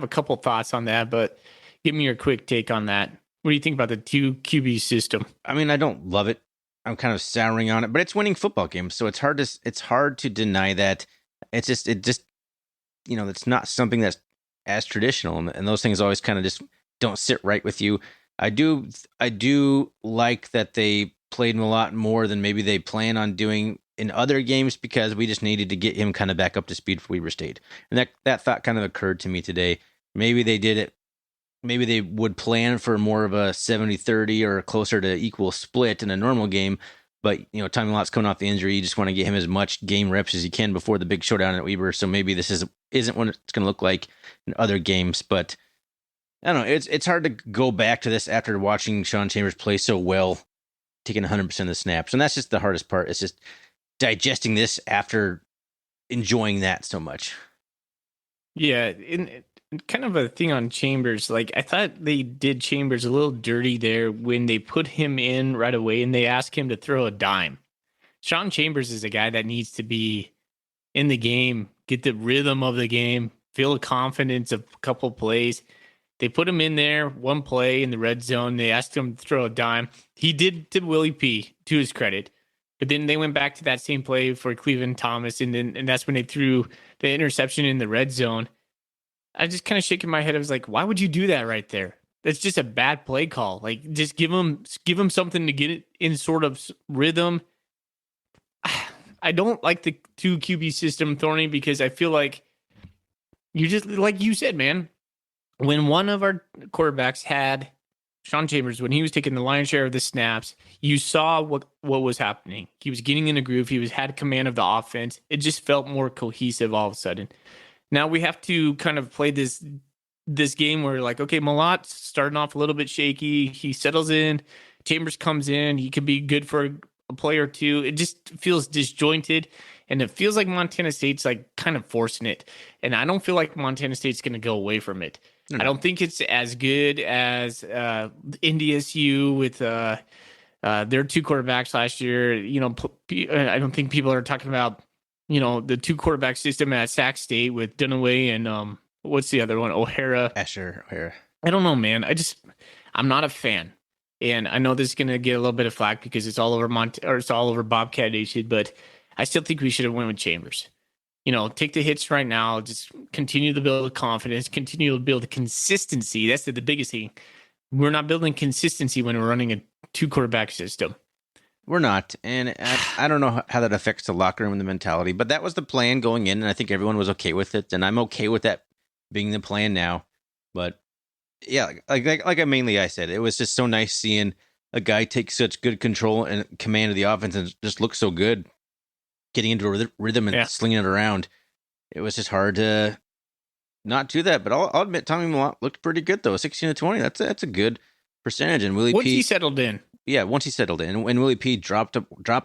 a couple thoughts on that, but give me your quick take on that. What do you think about the 2 QB system? I mean, I don't love it. I'm kind of souring on it, but it's winning football games, so it's hard to deny that. It just it's not something that's as traditional, and those things always kind of just don't sit right with you. I do like that they played him a lot more than maybe they plan on doing in other games, because we just needed to get him kind of back up to speed for Weber State. And that thought kind of occurred to me today. Maybe they did it. Maybe they would plan for more of a 70-30 or closer to equal split in a normal game. But, Tommy Mellott's coming off the injury. You just want to get him as much game reps as you can before the big showdown at Weber. So maybe this isn't what it's going to look like in other games. But I don't know. It's hard to go back to this after watching Sean Chambers play so well, taking 100% of the snaps. And that's just the hardest part. It's just digesting this after enjoying that so much. Yeah, and kind of a thing on Chambers. I thought they did Chambers a little dirty there when they put him in right away and they asked him to throw a dime. Sean Chambers is a guy that needs to be in the game, get the rhythm of the game, feel the confidence of a couple plays. They put him in there, one play in the red zone. They asked him to throw a dime. He did to Willie P, to his credit. But then they went back to that same play for Cleveland Thomas, and that's when they threw the interception in the red zone. I just kind of shaking my head. I was like, why would you do that right there? That's just a bad play call. Just give him something to get it in sort of rhythm. I don't like the 2 QB system, Thorny, because I feel like you just, like you said, man, when one of our quarterbacks had Sean Chambers, when he was taking the lion's share of the snaps, you saw what was happening. He was getting in a groove. He had command of the offense. It just felt more cohesive all of a sudden. Now we have to kind of play this game where, okay, Mellott's starting off a little bit shaky. He settles in. Chambers comes in. He could be good for a play or two. It just feels disjointed, and it feels like Montana State's kind of forcing it. And I don't feel like Montana State's going to go away from it. I don't think it's as good as NDSU with their 2 quarterbacks last year. I don't think people are talking about, the 2 quarterback system at Sac State with Dunaway and what's the other one? O'Hara. Asher O'Hara. I don't know, man. I'm not a fan. And I know this is going to get a little bit of flack because it's all over Bobcat Nation, but I still think we should have went with Chambers. Take the hits right now. Just continue to build confidence. Continue to build consistency. That's the biggest thing. We're not building consistency when we're running two-quarterback system. We're not, and I don't know how that affects the locker room and the mentality, but that was the plan going in, and I think everyone was okay with it, and I'm okay with that being the plan now. But yeah, like I said, it was just so nice seeing a guy take such good control and command of the offense and just look so good, getting into a rhythm and slinging it around. It was just hard to not do that, but I'll admit Tommy Mellott looked pretty good though. 16-20, that's a good percentage. And Willie Once P he settled in. Yeah, once he settled in, and when Willie P dropped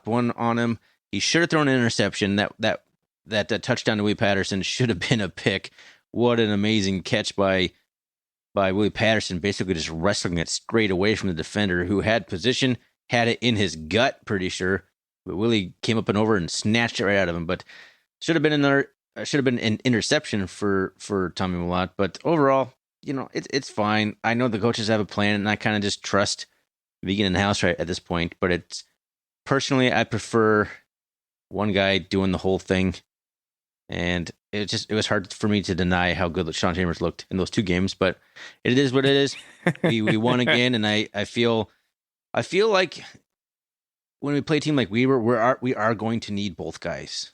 one on him, he should have thrown an interception. That touchdown to Willie Patterson should have been a pick. What an amazing catch by Willie Patterson, basically just wrestling it straight away from the defender who had position, had it in his gut, pretty sure. But Willie came up and over and snatched it right out of him. But should have been an interception for Tommy Mellott. But overall, it's fine. I know the coaches have a plan, and I kind of just trust Vegan in the house right at this point, but it's personally I prefer one guy doing the whole thing, and it was hard for me to deny how good Sean Chambers looked in those two games, but it is what it is. we won again, and I feel like when we play a team like we are going to need both guys.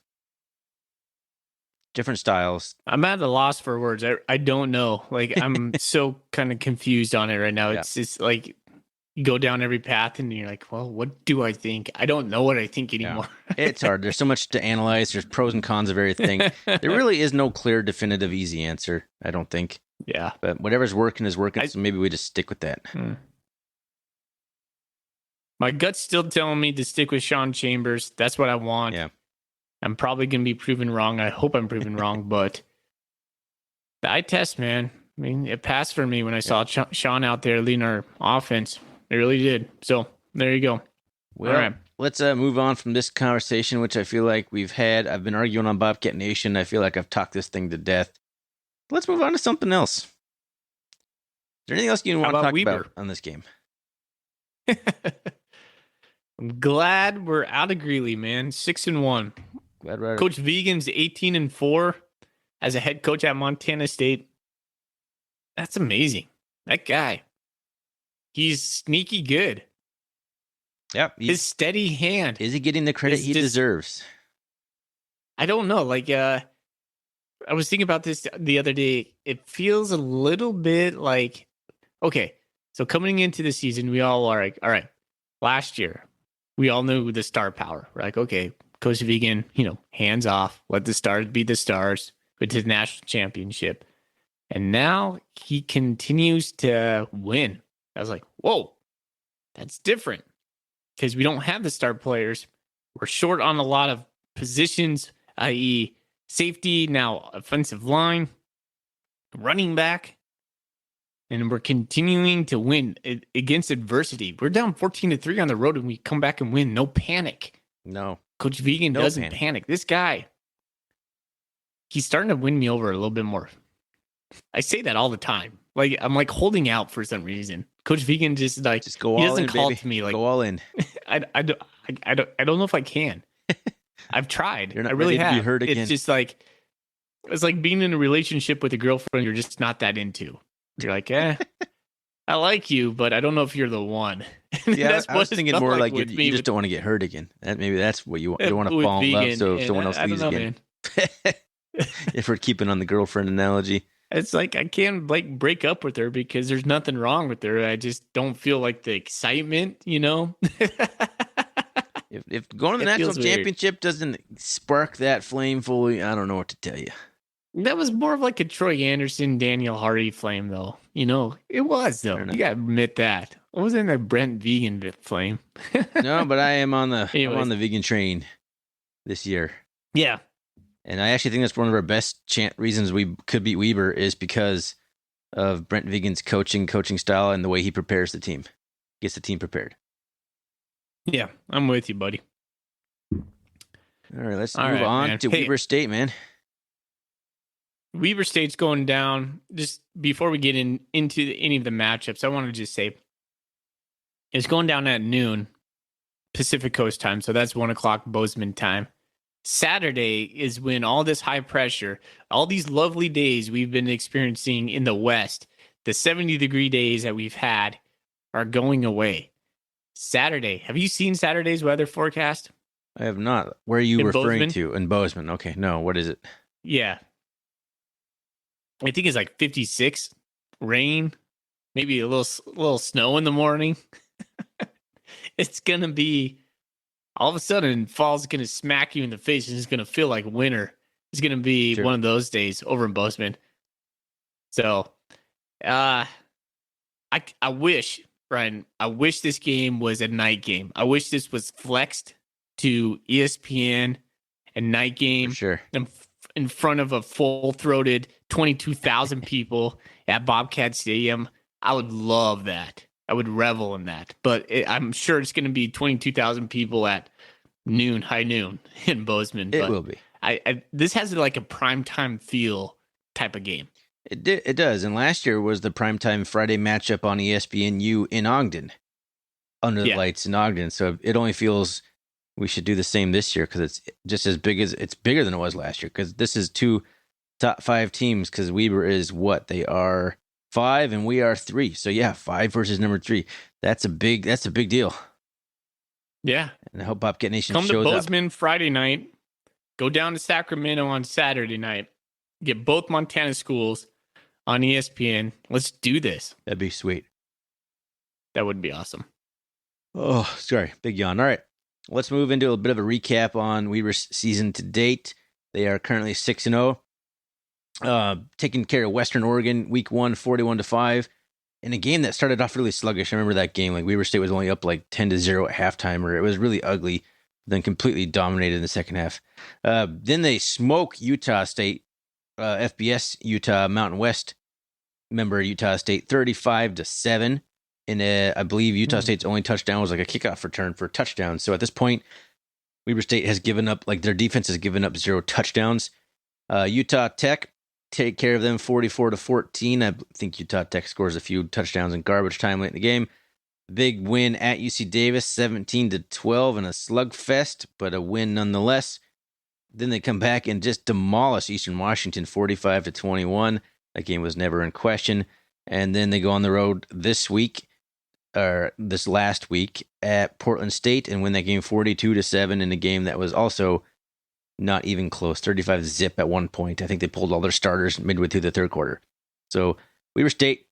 Different styles. I'm at a loss for words. I don't know. Like I'm so kind of confused on it right now. It's just like you go down every path and you're like, well, what do I think? I don't know what I think anymore. Yeah. It's hard. There's so much to analyze. There's pros and cons of everything. There really is no clear, definitive, easy answer, I don't think. Yeah. But whatever's working is working, so maybe we just stick with that. My gut's still telling me to stick with Sean Chambers. That's what I want. Yeah. I'm probably going to be proven wrong. I hope I'm proven wrong, but the eye test, man. I mean, it passed for me when I saw Sean out there leading our offense. It really did. So there you go. Well, all right. Let's move on from this conversation, which I feel like we've had. I've been arguing on Bobcat Nation. I feel like I've talked this thing to death. Let's move on to something else. Is there anything else you want to talk about on this game? I'm glad we're out of Greeley, man. 6-1. Glad we're out. Coach Vegan's 18-4 as a head coach at Montana State. That's amazing. That guy. He's sneaky good. Yep. His steady hand. Is he getting the credit he deserves? I don't know. Like, I was thinking about this the other day. It feels a little bit like, okay, so coming into the season, we all are like, all right, last year, we all knew the star power. We're like, okay, Coach Vegan, hands off, let the stars be the stars with his national championship. And now he continues to win. I was like, whoa, that's different because we don't have the star players. We're short on a lot of positions, i.e. safety, now offensive line, running back. And we're continuing to win against adversity. We're down 14-3 on the road and we come back and win. No panic. No. Coach Vegan doesn't panic. This guy, he's starting to win me over a little bit more. I say that all the time. Like I'm like holding out for some reason. Coach Vegan just go all in. He doesn't call baby. to me like go all in. I don't know if I can. I've tried. You're not I really ready to have. be hurt again. It's just like it's like being in a relationship with a girlfriend you're just not that into. You're like, I like you, but I don't know if you're the one. Yeah, that's I was thinking more like you just don't want to get hurt again. Maybe that's what you want. You don't want to fall in love, so if someone else leaves again. If we're keeping on the girlfriend analogy. It's like I can't break up with her because there's nothing wrong with her. I just don't feel like the excitement, If going to the national championship doesn't spark that flame fully, I don't know what to tell you. That was more of like a Troy Anderson, Daniel Hardy flame, though. It was though. You gotta admit that. It wasn't a Brent Vegan flame. No, but I am on the vegan train this year. Yeah. And I actually think that's one of our best reasons we could beat Weber is because of Brent Vegan's coaching style and the way he prepares the team. Gets the team prepared. Yeah, I'm with you, buddy. All right, let's move on to Weber State, man. Weber State's going down. Just before we get into any of the matchups, I want to just say it's going down at noon Pacific Coast time. So that's 1:00 Bozeman time. Saturday is when all this high pressure, all these lovely days we've been experiencing in the West, the 70-degree days that we've had are going away. Saturday. Have you seen Saturday's weather forecast? I have not. Where are you In referring Bozeman? to? In Bozeman. Okay. No, what is it? Yeah. I think it's like 56, rain, maybe a little snow in the morning. It's going to be all of a sudden fall's going to smack you in the face and it's going to feel like winter. It's going to be Sure. one of those days over in Bozeman. So, I wish, Ryan, I wish this game was a night game. I wish this was flexed to ESPN and night For game sure. in front of a full-throated 22,000 people at Bobcat Stadium. I would love that. I would revel in that. But I'm sure it's going to be 22,000 people at high noon in Bozeman. It But will be. this has like a primetime feel type of game. It does. And last year was the primetime Friday matchup on ESPNU in Ogden, under the Yeah. lights in Ogden. So it only feels we should do the same this year because it's just as big as it's bigger than it was last year because this is 2 top 5 teams because Weber is what they are 5 and we are 3. So yeah, 5 versus number 3. That's a big deal. Yeah. And I hope Bobcat Nation Come to shows up. Bozeman Friday night. Go down to Sacramento on Saturday night. Get both Montana schools on ESPN. Let's do this. That'd be sweet. That would be awesome. Oh, sorry. Big yawn. All right. Let's move into a bit of a recap on Weber's season to date. They are currently 6-0. Taking care of Western Oregon week 1, 41-5. In a game that started off really sluggish. I remember that game. Like Weber State was only up like 10-0 at halftime, or it was really ugly, then completely dominated in the second half. Then they smoke Utah State, FBS Utah Mountain West member Utah State 35-7. And I believe Utah State's only touchdown was like a kickoff return for a touchdown. So at this point, Weber State has given up, like their defense has given up 0 touchdowns. Utah Tech take care of them 44-14. I think Utah Tech scores a few touchdowns in garbage time late in the game. Big win at UC Davis, 17-12 in a slugfest, but a win nonetheless. Then they come back and just demolish Eastern Washington 45-21. That game was never in question. And then they go on the road this last week at Portland State and win that game 42-7 in a game that was also not even close. 35-0 at one point. I think they pulled all their starters midway through the third quarter. So Weber State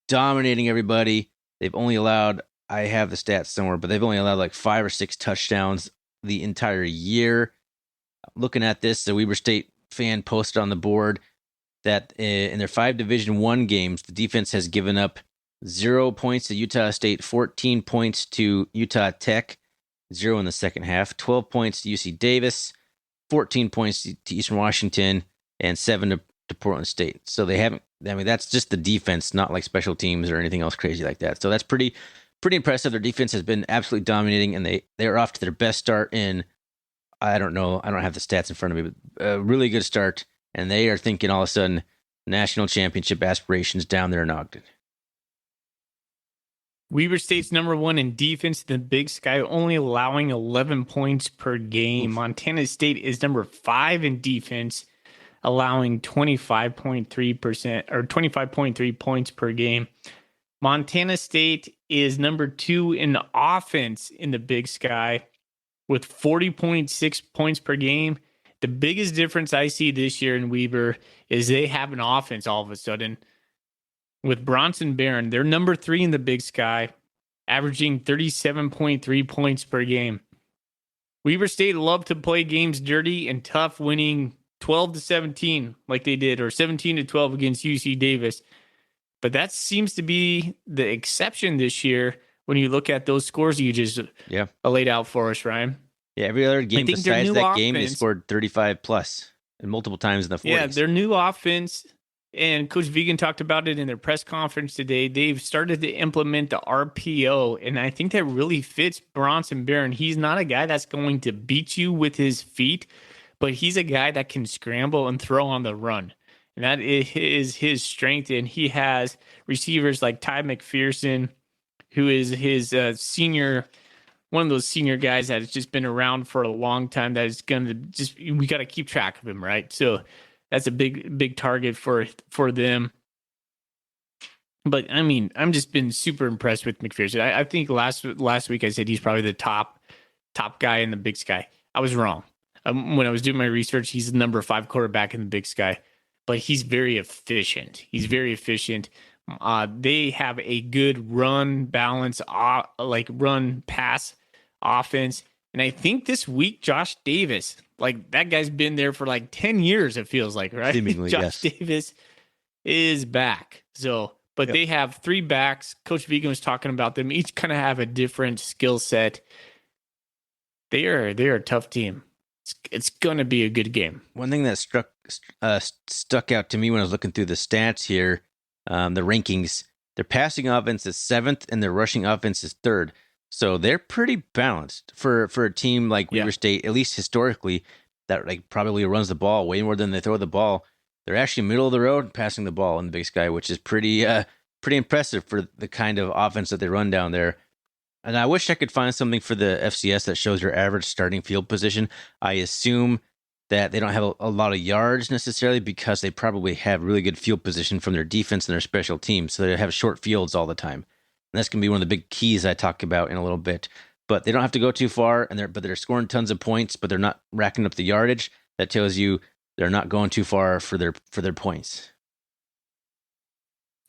dominating everybody. They've only allowed, I have the stats somewhere, but they've only allowed like 5 or 6 touchdowns the entire year. Looking at this, the Weber State fan posted on the board that in their 5 Division I games, the defense has given up 0 points to Utah State, 14 points to Utah Tech, 0 in the second half, 12 points to UC Davis, 14 points to Eastern Washington, and 7 to Portland State. So they haven't, I mean, that's just the defense, not like special teams or anything else crazy like that. So that's pretty impressive. Their defense has been absolutely dominating, and they are off to their best start in, I don't know, I don't have the stats in front of me, but a really good start. And they are thinking all of a sudden national championship aspirations down there in Ogden. Weber State's number 1 in defense in the Big Sky, only allowing 11 points per game. Montana State is number 5 in defense, allowing 25.3% or 25.3 points per game. Montana State is number 2 in offense in the Big Sky with 40.6 points per game. The biggest difference I see this year in Weber is they have an offense all of a sudden. With Bronson Barron, they're number 3 in the Big Sky, averaging 37.3 points per game. Weber State loved to play games dirty and tough, winning 12-17 like they did, or 17-12 against UC Davis. But that seems to be the exception this year when you look at those scores you just laid out for us, Ryan. Yeah, every other game besides that game, they scored 35 plus and multiple times in the 40s. Yeah, their new offense, and Coach Vegan talked about it in their press conference today. They've started to implement the RPO, and I think that really fits Bronson Barron. He's not a guy that's going to beat you with his feet, but he's a guy that can scramble and throw on the run. And that is his strength, and he has receivers like Ty McPherson, who is his one of those senior guys that has just been around for a long time that is going to we got to keep track of him, right? So that's a big target for them. But I mean, I'm just been super impressed with McPherson. I think last week I said he's probably the top guy in the Big Sky. I was wrong. When I was doing my research, he's the number 5 quarterback in the Big Sky, but he's very efficient. They have a good run balance, like run pass offense. And I think this week, Josh Davis, like that guy's been there for like 10 years, it feels like, right? Seemingly, Josh yes. Davis is back. So, but they have 3 backs. Coach Vegan was talking about them. Each kind of have a different skill set. They're a tough team. It's going to be a good game. One thing that stuck out to me when I was looking through the stats here, the rankings, their passing offense is 7th and their rushing offense is 3rd. So they're pretty balanced for a team like Weber State, at least historically, that like probably runs the ball way more than they throw the ball. They're actually middle of the road passing the ball in the Big Sky, which is pretty impressive for the kind of offense that they run down there. And I wish I could find something for the FCS that shows your average starting field position. I assume that they don't have a lot of yards necessarily because they probably have really good field position from their defense and their special teams. So they have short fields all the time. And that's going to be one of the big keys I talk about in a little bit. But they don't have to go too far, but they're scoring tons of points, but they're not racking up the yardage. That tells you they're not going too far for their points.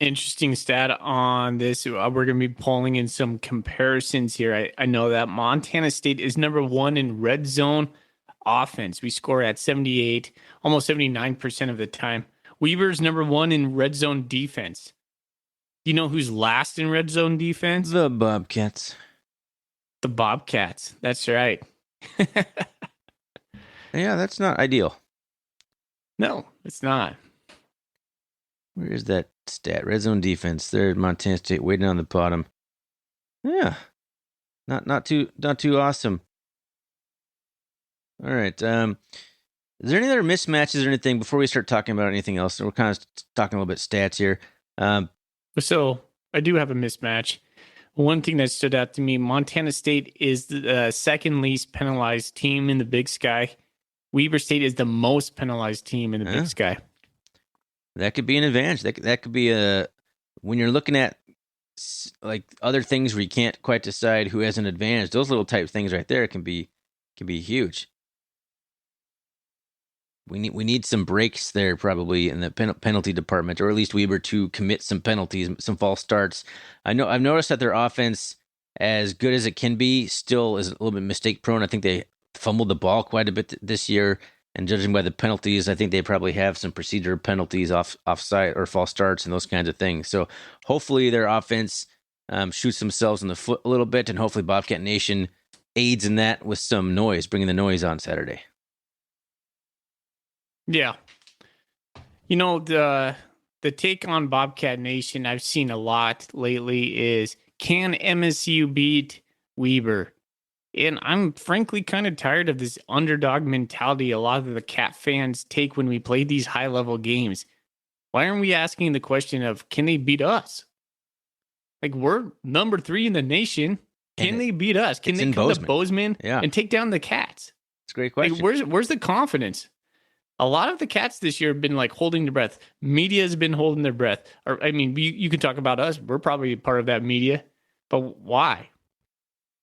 Interesting stat on this. We're going to be pulling in some comparisons here. I know that Montana State is number 1 in red zone offense. We score at 78, almost 79% of the time. Weber's number 1 in red zone defense. Do you know who's last in red zone defense? The Bobcats. The Bobcats. That's right. Yeah, that's not ideal. No, it's not. Where is that stat? Red zone defense. Third, Montana State waiting on the bottom. Yeah, not too awesome. All right. Is there any other mismatches or anything before we start talking about anything else? We're kind of talking a little bit stats here. So I do have a mismatch. One thing that stood out to me: Montana State is the second least penalized team in the Big Sky. Weber State is the most penalized team in the Big Sky. That could be an advantage. That could be when you're looking at like other things where you can't quite decide who has an advantage. Those little type things right there can be huge. We need some breaks there probably in the penalty department, or at least Weber to commit some penalties, some false starts. I've noticed that their offense, as good as it can be, still is a little bit mistake prone. I think they fumbled the ball quite a bit this year. And judging by the penalties, I think they probably have some procedure penalties offside or false starts and those kinds of things. So hopefully their offense shoots themselves in the foot a little bit, and hopefully Bobcat Nation aids in that with some noise, bringing the noise on Saturday. Yeah. You know, the take on Bobcat Nation I've seen a lot lately is, can MSU beat Weber? And I'm frankly kind of tired of this underdog mentality a lot of the Cat fans take when we play these high-level games. Why aren't we asking the question of, can they beat us? Like, we're number 3 in the nation. Can they beat us? Can they come to Bozeman and take down the Cats? It's a great question. Like, where's the confidence? A lot of the Cats this year have been like holding their breath. Media has been holding their breath. Or, I mean, you can talk about us. We're probably part of that media. But why?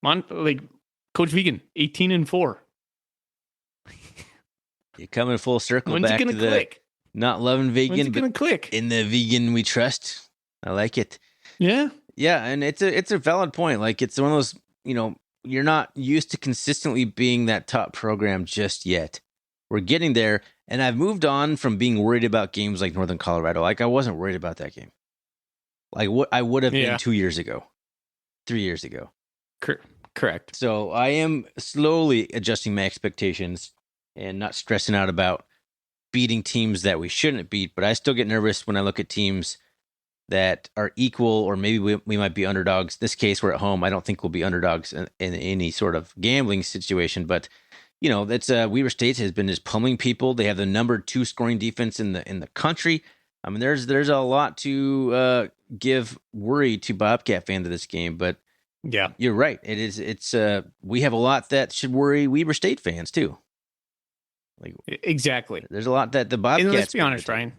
Coach Vegan, 18-4. You're coming full circle. When's back it gonna to click? Not loving vegan. When's it gonna click? In the vegan we trust. I like it. Yeah. Yeah, and it's a valid point. Like, it's one of those, you're not used to consistently being that top program just yet. We're getting there, and I've moved on from being worried about games like Northern Colorado. Like, I wasn't worried about that game. Like, what I would have been 2 years ago, 3 years ago. Correct. So I am slowly adjusting my expectations and not stressing out about beating teams that we shouldn't beat. But I still get nervous when I look at teams that are equal, or maybe we might be underdogs. This case, we're at home. I don't think we'll be underdogs in any sort of gambling situation. But that's Weber State has been just pummeling people. They have the number 2 scoring defense in the country. I mean, there's a lot to give worry to Bobcat fans of this game, but. Yeah, you're right. It's we have a lot that should worry Weber State fans too. Like, exactly. There's a lot that the Bobcats. And let's be honest, Ryan.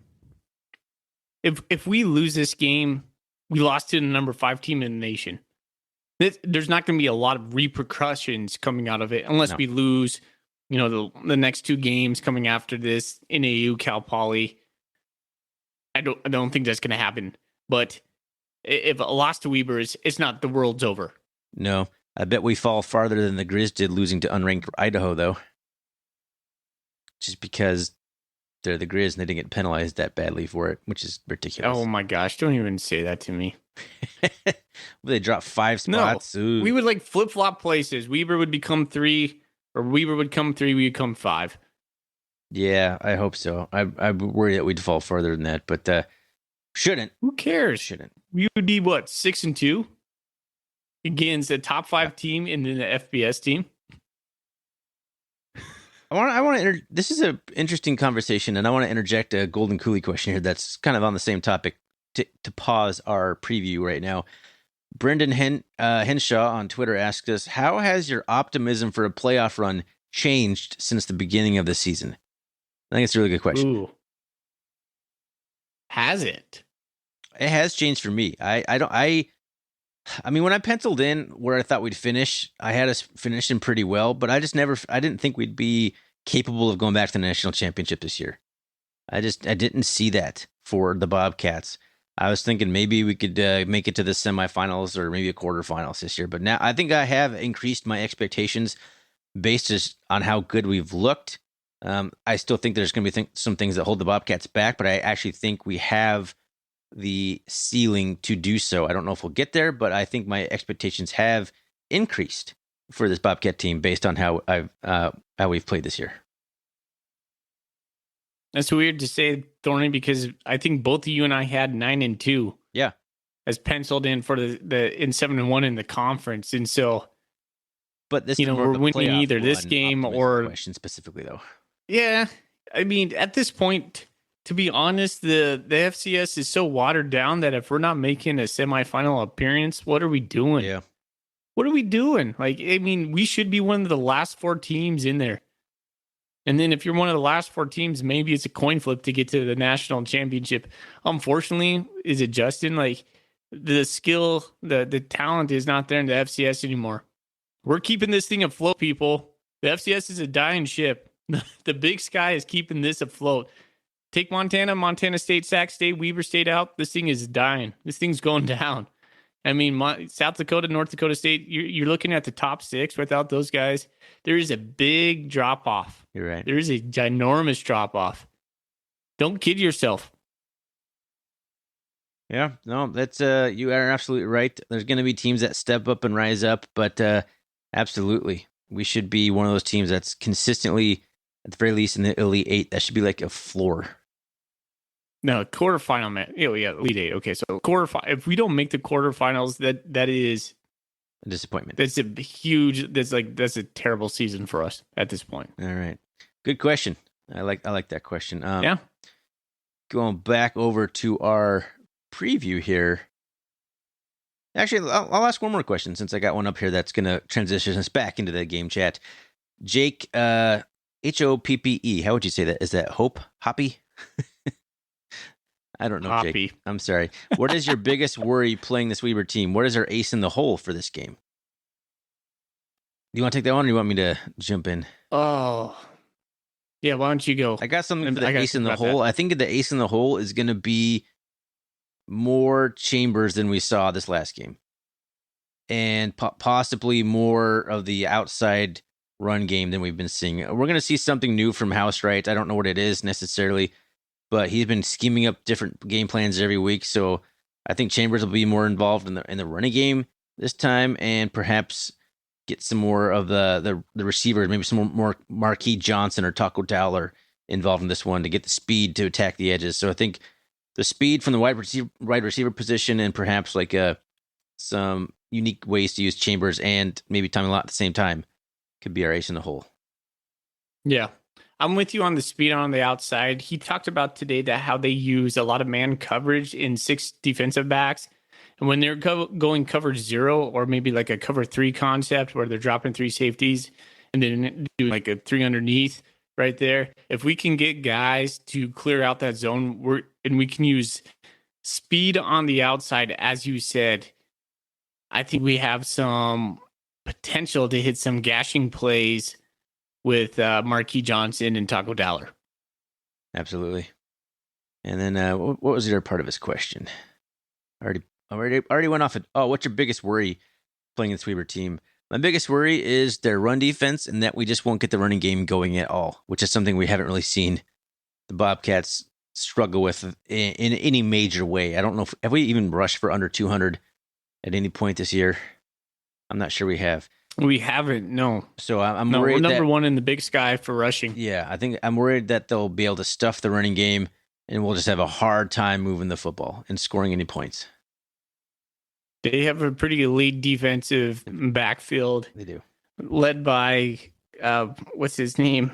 If we lose this game, we lost to the number 5 team in the nation. There's not going to be a lot of repercussions coming out of it unless we lose, the next 2 games coming after this, NAU, Cal Poly. I don't think that's going to happen. But if a loss to Weber, it's not the world's over. No, I bet we fall farther than the Grizz did losing to unranked Idaho, though. Just because they're the Grizz and they didn't get penalized that badly for it, which is ridiculous. Oh my gosh, don't even say that to me. They dropped 5 spots. No, we would flip-flop places. Weber would become 3, or Weber would come 3, we would come 5. Yeah, I hope so. I worry that we'd fall further than that, but shouldn't. Who cares? Shouldn't. We would be, 6-2? Against the top 5 team and then the FBS team. This is an interesting conversation, and I want to interject a Golden Coolie question here that's kind of on the same topic to pause our preview right now. Brendan Henshaw on Twitter asked us, how has your optimism for a playoff run changed since the beginning of the season? I think it's a really good question. Ooh. Has it? It has changed for me. I mean, when I penciled in where I thought we'd finish, I had us finishing pretty well, but I didn't think we'd be capable of going back to the national championship this year. I didn't see that for the Bobcats. I was thinking maybe we could make it to the semifinals or maybe a quarterfinals this year. But now I think I have increased my expectations based just on how good we've looked. I still think there's going to be some things that hold the Bobcats back, but I actually think we have the ceiling to do so. I don't know if we'll get there, but I think my expectations have increased for this Bobcat team based on how we've played this year. That's weird to say, Thorny, because I think both of you and I had 9-2. Yeah, as penciled in for the in 7-1 in the conference, and so. But this, we're winning either this game or question specifically though. Yeah, I mean, at this point, to be honest, the FCS is so watered down that if we're not making a semifinal appearance, what are we doing? Yeah, what are we doing? We should be one of the last 4 teams in there. And then if you're one of the last 4 teams, maybe it's a coin flip to get to the national championship. Unfortunately, is it Justin? The skill, the talent is not there in the FCS anymore. We're keeping this thing afloat, people. The FCS is a dying ship. The Big Sky is keeping this afloat. Take Montana State, Sac State, Weber State out. This thing is dying. This thing's going down. I mean, South Dakota, North Dakota State, you're looking at the top 6 without those guys. There is a big drop-off. You're right. There is a ginormous drop-off. Don't kid yourself. Yeah, no, that's you are absolutely right. There's going to be teams that step up and rise up, but absolutely, we should be one of those teams that's consistently, at the very least, in the Elite 8. That should be like a floor. No, quarterfinal, man. Oh, yeah, Elite 8. Okay, so quarterfinal. If we don't make the quarterfinals, that is a disappointment. That's a huge. That's a terrible season for us at this point. All right, good question. I like that question. Yeah. Going back over to our preview here. Actually, I'll ask one more question since I got one up here that's going to transition us back into the game chat. Jake, Hoppe. How would you say that? Is that Hoppy? I don't know, Hoppy. Jake. I'm sorry. What is your biggest worry playing this Weber team? What is our ace in the hole for this game? Do you want to take that one, or do you want me to jump in? Oh, yeah. Why don't you go? I got something for the ace in the hole. I think the ace in the hole is going to be more Chambers than we saw this last game, and possibly more of the outside run game than we've been seeing. We're going to see something new from House, right? I don't know what it is necessarily, but he's been scheming up different game plans every week. So I think Chambers will be more involved in the running game this time, and perhaps get some more of the receivers, maybe some more Marquis Johnson or Taco Dowler involved in this one to get the speed to attack the edges. So I think the speed from the wide receiver position, and perhaps some unique ways to use Chambers and maybe Tommy Lott at the same time could be our ace in the hole. Yeah. I'm with you on the speed on the outside. He talked about today that how they use a lot of man coverage in 6 defensive backs. And when they're going coverage 0, or maybe like a cover 3 concept where they're dropping 3 safeties and then do like a 3 underneath right there. If we can get guys to clear out that zone, we can use speed on the outside, as you said. I think we have some potential to hit some gashing plays with Marquis Johnson and Taco Dowler. Absolutely. And then what was the other part of his question? Already went off it. Oh, what's your biggest worry playing this Weber team? My biggest worry is their run defense and that we just won't get the running game going at all, which is something we haven't really seen the Bobcats struggle with in any major way. I don't know have we even rushed for under 200 at any point this year. I'm not sure we have. We haven't, no. So I'm worried we're number one in the Big Sky for rushing. Yeah, I think I'm worried that they'll be able to stuff the running game and we'll just have a hard time moving the football and scoring any points. They have a pretty elite defensive backfield. They do. Led by, what's his name?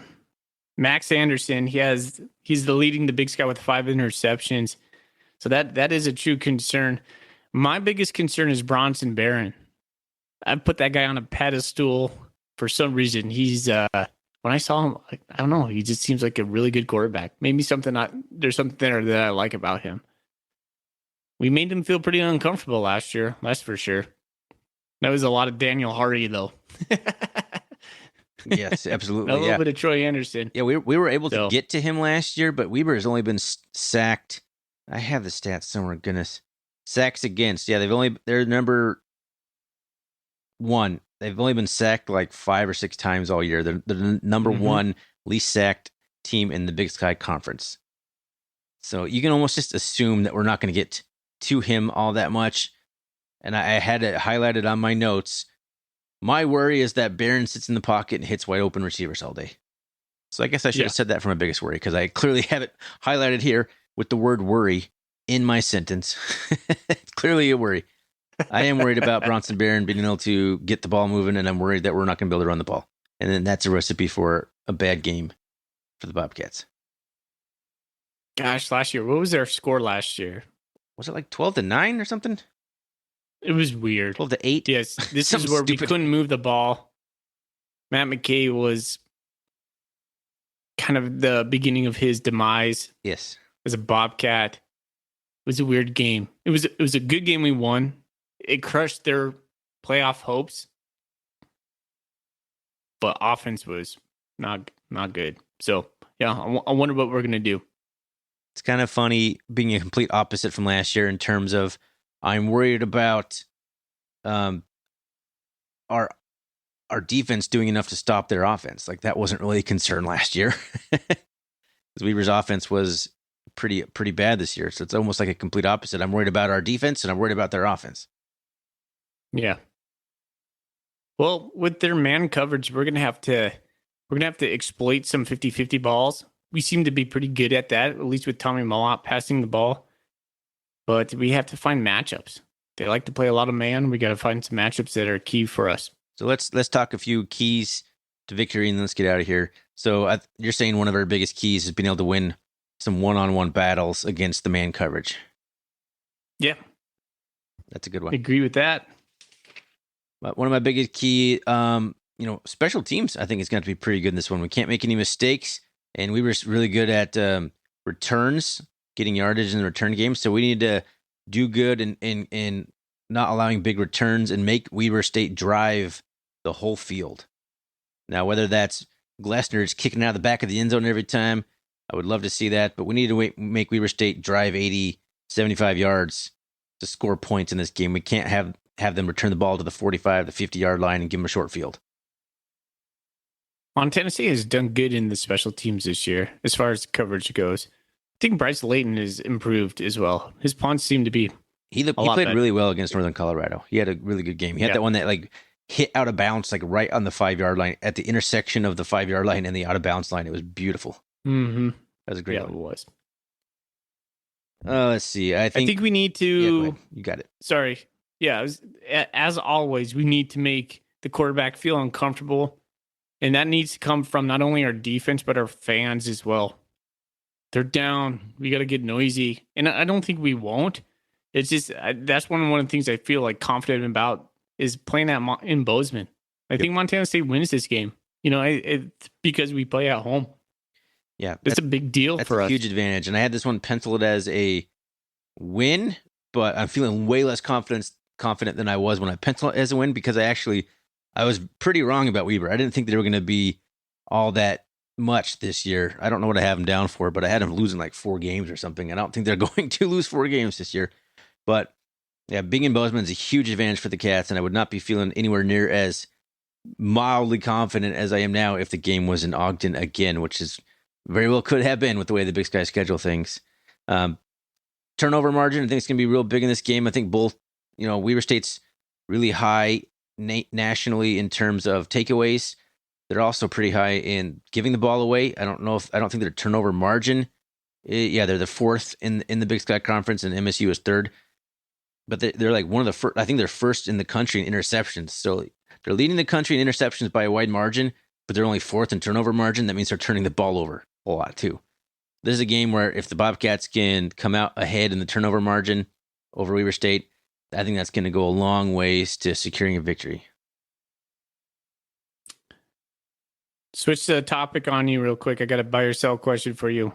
Max Anderson. He's leading the Big Sky with 5 interceptions. So that is a true concern. My biggest concern is Bronson Barron. I put that guy on a pedestal for some reason. He's when I saw him, I don't know. He just seems like a really good quarterback. Maybe there's something there that I like about him. We made him feel pretty uncomfortable last year. That's for sure. That was a lot of Daniel Hardy, though. Yes, absolutely. A little bit of Troy Anderson. Yeah, we were able to get to him last year, but Weber has only been sacked. I have the stats somewhere. Goodness, sacks against. Yeah, they're number 1. They've only been sacked like 5 or 6 times all year. They're the number 1 least sacked team in the Big Sky Conference. So you can almost just assume that we're not going to get to him all that much. And I had it highlighted on my notes. My worry is that Barron sits in the pocket and hits wide open receivers all day. So I guess I should have said that for my biggest worry, because I clearly have it highlighted here with the word worry in my sentence. It's clearly a worry. I am worried about Bronson Barron being able to get the ball moving, and I'm worried that we're not going to be able to run the ball. And then that's a recipe for a bad game for the Bobcats. Gosh, last year, what was their score last year? Was it like 12-9 or something? It was weird. 12-8? Yes, this is where we couldn't move the ball. Matt McKay was kind of the beginning of his demise. Yes. As a Bobcat. It was a weird game. It was a good game we won. It crushed their playoff hopes. But offense was not good. So, yeah, I wonder what we're going to do. It's kind of funny being a complete opposite from last year in terms of I'm worried about our defense doing enough to stop their offense. Like, that wasn't really a concern last year. Because Weber's offense was pretty bad this year. So it's almost like a complete opposite. I'm worried about our defense and I'm worried about their offense. Yeah. Well, with their man coverage, we're gonna have to exploit some 50-50 balls. We seem to be pretty good at that, at least with Tommy Malott passing the ball. But we have to find matchups. They like to play a lot of man. We got to find some matchups that are key for us. So let's talk a few keys to victory, and let's get out of here. So you're saying one of our biggest keys is being able to win some one-on-one battles against the man coverage. Yeah. That's a good one. I agree with that. But one of my biggest key, special teams, I think is going to be pretty good in this one. We can't make any mistakes, and we were really good at returns, getting yardage in the return game. So we need to do good in not allowing big returns and make Weber State drive the whole field. Now, whether that's Glessner's kicking out of the back of the end zone every time, I would love to see that. But we need to make Weber State drive 80, 75 yards to score points in this game. We can't have them return the ball to the 45, the 50-yard line and give them a short field. Montana State has done good in the special teams this year as far as coverage goes. I think Bryce Layton has improved as well. His punts seem to be He played really well against Northern Colorado. He had a really good game. He had that one that hit out of bounds, right on the 5-yard line, at the intersection of the 5-yard line and the out of bounds line. It was beautiful. Mm-hmm. That was a great one. It was. Let's see. I think we need to. Yeah, you got it. Sorry. Yeah. As always, we need to make the quarterback feel uncomfortable. And that needs to come from not only our defense, but our fans as well. They're down. We got to get noisy. And I don't think we won't. It's just, that's one of the things I feel confident about is playing in Bozeman. I think Montana State wins this game. It's because we play at home. Yeah. It's a big deal for us. That's a huge advantage. And I had this one penciled as a win, but I'm feeling way less confident than I was when I penciled it as a win because I was pretty wrong about Weber. I didn't think they were going to be all that much this year. I don't know what I have them down for, but I had them losing like 4 games or something. I don't think they're going to lose 4 games this year. But yeah, being in Bozeman is a huge advantage for the Cats, and I would not be feeling anywhere near as mildly confident as I am now if the game was in Ogden again, which is very well could have been with the way the Big Sky schedule things. Turnover margin, I think it's going to be real big in this game. I think both, Weber State's really high nationally in terms of takeaways. They're also pretty high in giving the ball away. I don't think their turnover margin. They're the 4th in the Big Sky Conference, and MSU is 3rd. But they're like one of the first. I think they're 1st in the country in interceptions. So they're leading the country in interceptions by a wide margin, but they're only 4th in turnover margin. That means they're turning the ball over a lot too. This is a game where if the Bobcats can come out ahead in the turnover margin over Weber State, I think that's going to go a long ways to securing a victory. Switch the topic on you real quick. I got a buy or sell question for you.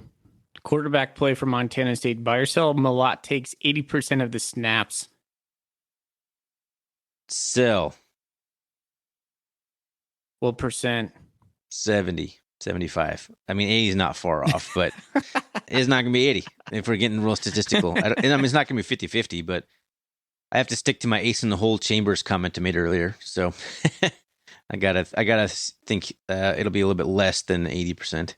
Quarterback play for Montana State. Buy or sell, Malott takes 80% of the snaps. Sell. What percent? 70, 75. I mean, 80 is not far off, but it's not going to be 80 if we're getting real statistical. It's not going to be 50-50, but I have to stick to my ace in the hole Chambers comment I made earlier. So I gotta think it'll be a little bit less than 80%.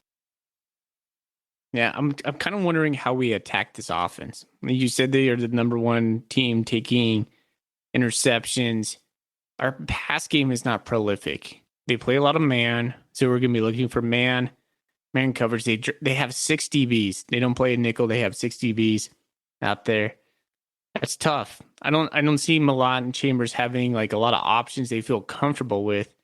Yeah, I'm kind of wondering how we attack this offense. You said they are the number 1 team taking interceptions. Our pass game is not prolific. They play a lot of man, so we're going to be looking for man coverage. They have 6 DBs. They don't play a nickel. They have 6 DBs out there. That's tough. I don't see Malott and Chambers having like a lot of options they feel comfortable with.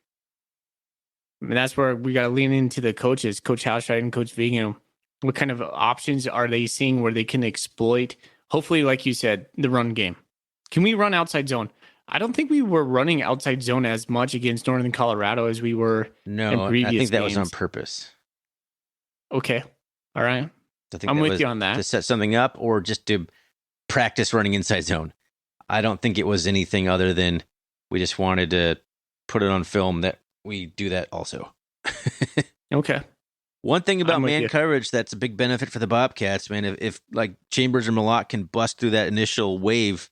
I mean, that's where we got to lean into the coaches, Coach Hauschreit and Coach Vigan. What kind of options are they seeing where they can exploit? Hopefully, like you said, the run game. Can we run outside zone? I don't think we were running outside zone as much against Northern Colorado as we were in previous I think that games. was on purpose. Okay. All right. I'm with you on that. To set something up or just to practice running inside zone. I don't think it was anything other than we just wanted to put it on film that we do that also. Okay. One thing about man coverage that's a big benefit for the Bobcats, man, if like Chambers or Malott can bust through that initial wave,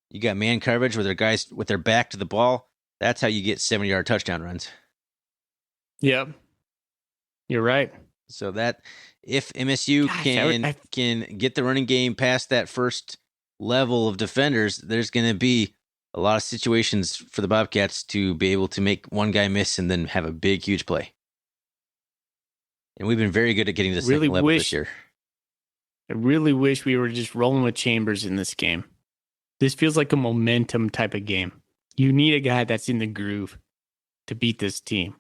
you got man coverage where their guys with their back to the ball. That's how you get 70-yard touchdown runs. Yep. You're right. So that if MSU can get the running game past that first level of defenders, there's going to be a lot of situations for the Bobcats to be able to make one guy miss and then have a big, huge play. And we've been very good at getting to the second level this year. I really wish we were just rolling with Chambers in this game. This feels like a momentum type of game. You need a guy that's in the groove to beat this team.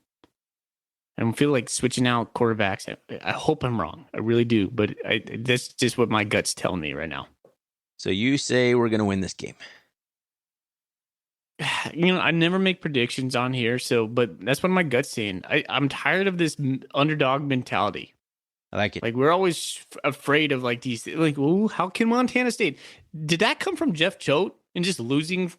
I don't feel like switching out quarterbacks. I hope I'm wrong. I really do. But that's just what my gut's telling me right now. So you say we're going to win this game. I never make predictions on here, but that's what my gut's saying. I'm tired of this underdog mentality. I like it. Like, we're always afraid of like these, like, oh, how can Montana State? Did that come from Jeff Choate and just losing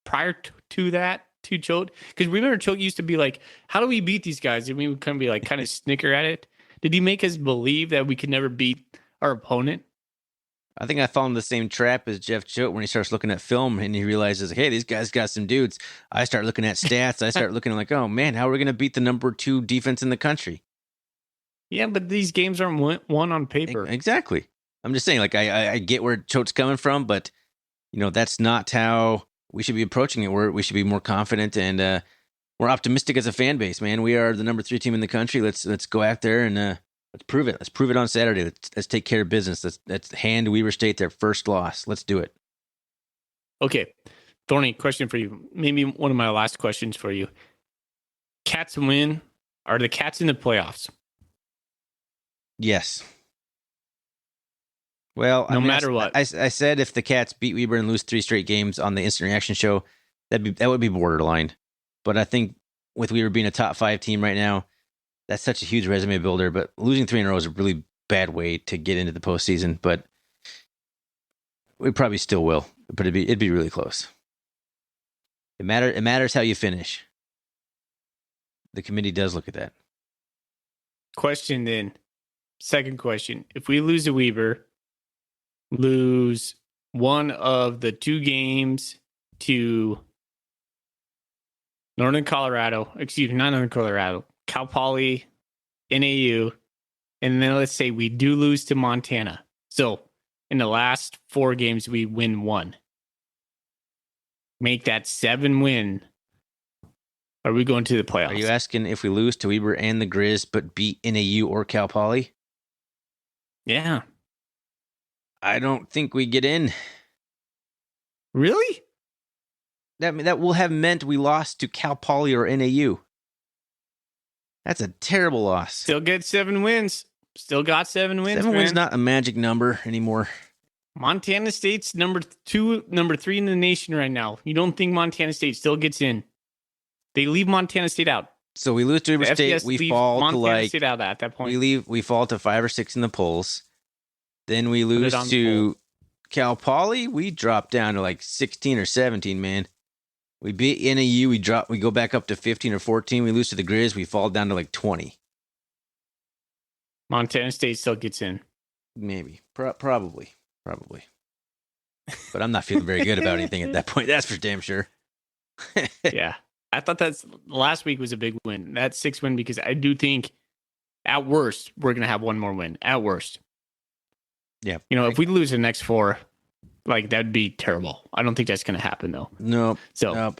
prior to that to Choate? Because remember, Choate used to be like, how do we beat these guys? And we would kind of be like, kind of snicker at it. Did he make us believe that we could never beat our opponent? I think I fall in the same trap as Jeff Choate when he starts looking at film and he realizes, hey, these guys got some dudes. I start looking at stats. I start looking like, oh, man, how are we going to beat the number 2 defense in the country? Yeah, but these games aren't won on paper. Exactly. I'm just saying, like, I get where Choate's coming from, but, that's not how we should be approaching it. We should be more confident and we're optimistic as a fan base, man. We are the number 3 team in the country. Let's go out there and let's prove it. Let's prove it on Saturday. Let's take care of business. Let's hand Weber State their first loss. Let's do it. Okay. Thorny, question for you. Maybe one of my last questions for you. Cats win. Are the Cats in the playoffs? Yes. Well, no matter what. I said if the Cats beat Weber and lose 3 straight games on the Instant Reaction show, that would be borderline. But I think with Weber being a top 5 team right now, that's such a huge resume builder. But losing 3 in a row is a really bad way to get into the postseason. But We probably still will, but it'd be really close. It matters how you finish. The committee does look at that. Question then. Second question. If we lose to Weber, lose one of the 2 games to not Northern Colorado, Cal Poly, NAU, and then let's say we do lose to Montana. So in the last 4 games, we win 1. Make that 7 win. Are we going to the playoffs? Are you asking if we lose to Weber and the Grizz, but beat NAU or Cal Poly? Yeah. I don't think we get in. Really? That will have meant we lost to Cal Poly or NAU. That's a terrible loss. Still get 7 wins. Still got 7 wins. 7 wins not a magic number anymore. Montana State's number 3 in the nation right now. You don't think Montana State still gets in? They leave Montana State out. So we lose to Weber State. We fall Montana to like State out at that point. We fall to 5 or 6 in the polls. Then we lose to Cal Poly. We drop down to like 16 or 17. Man, we beat NAU. We go back up to 15 or 14. We lose to the Grizz. We fall down to like 20. Montana State still gets in. Maybe, probably. But I'm not feeling very good about anything at that point. That's for damn sure. Yeah. I thought last week was a big win. That 6 win, because I do think at worst, we're going to have 1 more win. At worst. Yeah. If we lose the next 4, like, that'd be terrible. I don't think that's going to happen, though. Nope.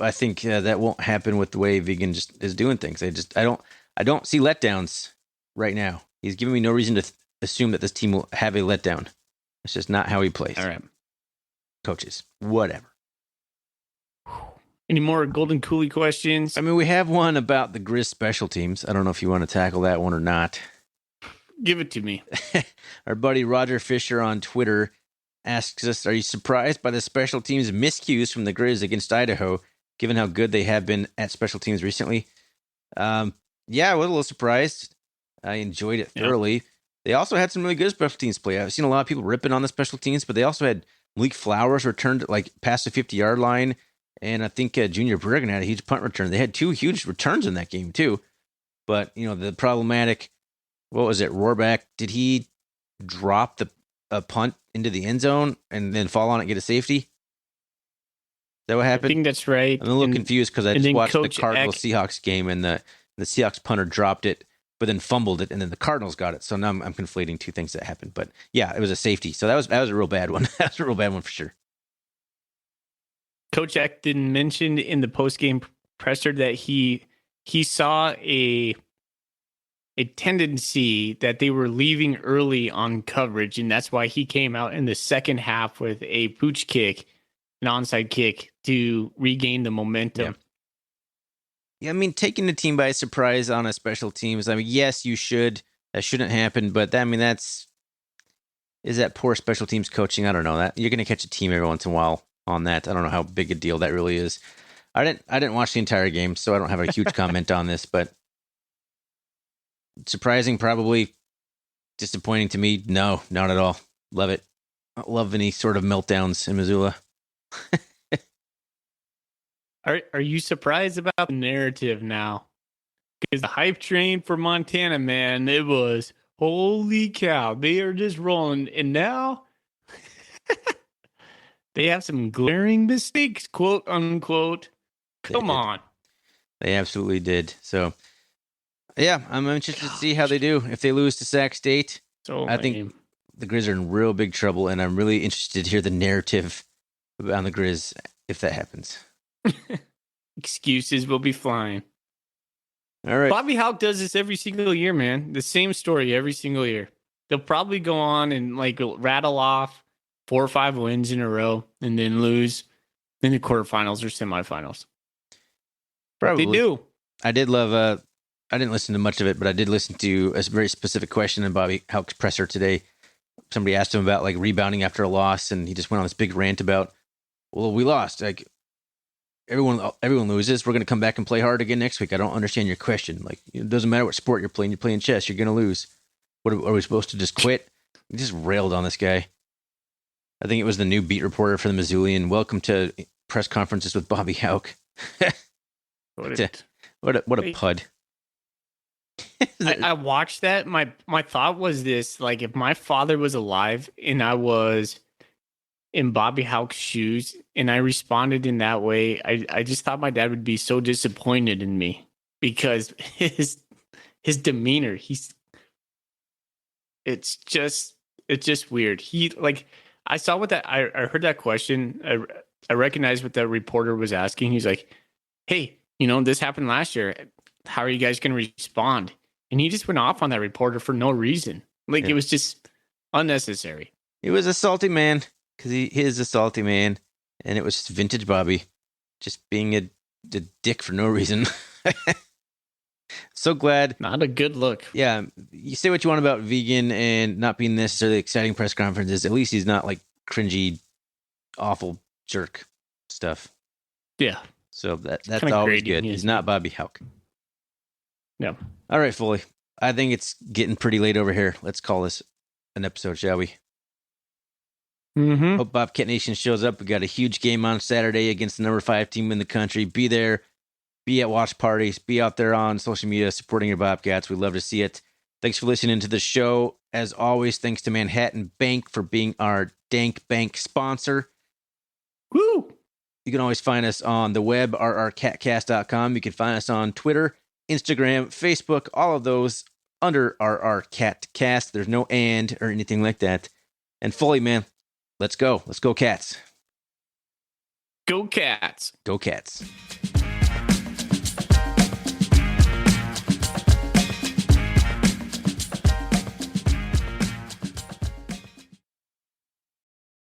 I think that won't happen with the way Vegan just is doing things. I don't see letdowns right now. He's giving me no reason to assume that this team will have a letdown. It's just not how he plays. All right. Coaches, whatever. Any more Golden Coolie questions? I mean, we have one about the Grizz special teams. I don't know if you want to tackle that one or not. Give it to me. Our buddy Roger Fisher on Twitter asks us, are you surprised by the special teams miscues from the Grizz against Idaho, given how good they have been at special teams recently? Yeah, I was a little surprised. I enjoyed it thoroughly. Yeah. They also had some really good special teams play. I've seen a lot of people ripping on the special teams, but they also had Malik Flowers returned like past the 50-yard line. And I think Junior Bergen had a huge punt return. They had 2 huge returns in that game, too. But, the problematic, what was it, Rohrback, did he drop a punt into the end zone and then fall on it and get a safety? Is that what happened? I think that's right. I'm a little confused because I just watched the Cardinals-Seahawks game, and the Seahawks punter dropped it, but then fumbled it, and then the Cardinals got it. So now I'm conflating 2 things that happened. But, yeah, it was a safety. So that was a real bad one. That was a real bad one for sure. Coach Eck didn't mention in the post-game presser that he saw a tendency that they were leaving early on coverage, and that's why he came out in the second half with a pooch kick, an onside kick, to regain the momentum. Yeah, I mean, taking the team by surprise on a special teams, I mean, yes, you should. That shouldn't happen, but is that poor special teams coaching? I don't know. That you're going to catch a team every once in a while on that. I don't know how big a deal that really is. I didn't watch the entire game, so I don't have a huge comment on this, but surprising, probably. Disappointing to me? No, not at all. Love it. I don't love any sort of meltdowns in Missoula. Are you surprised about the narrative now? Because the hype train for Montana, man, it was, holy cow, they are just rolling. And now they have some glaring mistakes, quote unquote. Come on. They absolutely did. So, yeah, I'm interested to see how they do. If they lose to Sac State, I think the Grizz are in real big trouble, and I'm really interested to hear the narrative on the Grizz if that happens. Excuses will be flying. All right. Bobby Houck does this every single year, man. The same story every single year. They'll probably go on and rattle off 4 or 5 wins in a row and then lose in the quarterfinals or semifinals. Probably. They do. I did love, I didn't listen to much of it, but I did listen to a very specific question in Bobby Houck's presser today. Somebody asked him about rebounding after a loss, and he just went on this big rant about, well, we lost. Everyone loses. We're going to come back and play hard again next week. I don't understand your question. It doesn't matter what sport you're playing. You're playing chess. You're going to lose. What are we supposed to just quit? He just railed on this guy. I think it was the new beat reporter for the Missoulian. Welcome to press conferences with Bobby Houck. What a pud. I watched that. My thought was this: like, if my father was alive and I was in Bobby Houck's shoes and I responded in that way, I just thought my dad would be so disappointed in me because his demeanor, it's just weird. He, like, I saw what that I heard that question. I recognized what that reporter was asking. He's like, "Hey, this happened last year. How are you guys going to respond?" And he just went off on that reporter for no reason. Like, It was just unnecessary. He was a salty man because he is a salty man, and it was just vintage Bobby, just being a dick for no reason. So glad. Not a good look. Yeah, you say what you want about vegan and not being necessarily exciting press conferences. At least he's not like cringy, awful jerk stuff. Yeah. So that's always good. He's not Bobby Houck. No. All right, Foley. I think it's getting pretty late over here. Let's call this an episode, shall we? Mm-hmm. Hope Bobcat Nation shows up. We got a huge game on Saturday against the number 5 team in the country. Be there. Be at watch parties. Be out there on social media supporting your Bobcats. We'd love to see it. Thanks for listening to the show. As always, thanks to Manhattan Bank for being our Dank Bank sponsor. Woo! You can always find us on the web, rrcatcast.com. You can find us on Twitter, Instagram, Facebook, all of those under rrcatcast. There's no and or anything like that. And Foley, man, let's go. Let's go, Cats. Go Cats. Go Cats.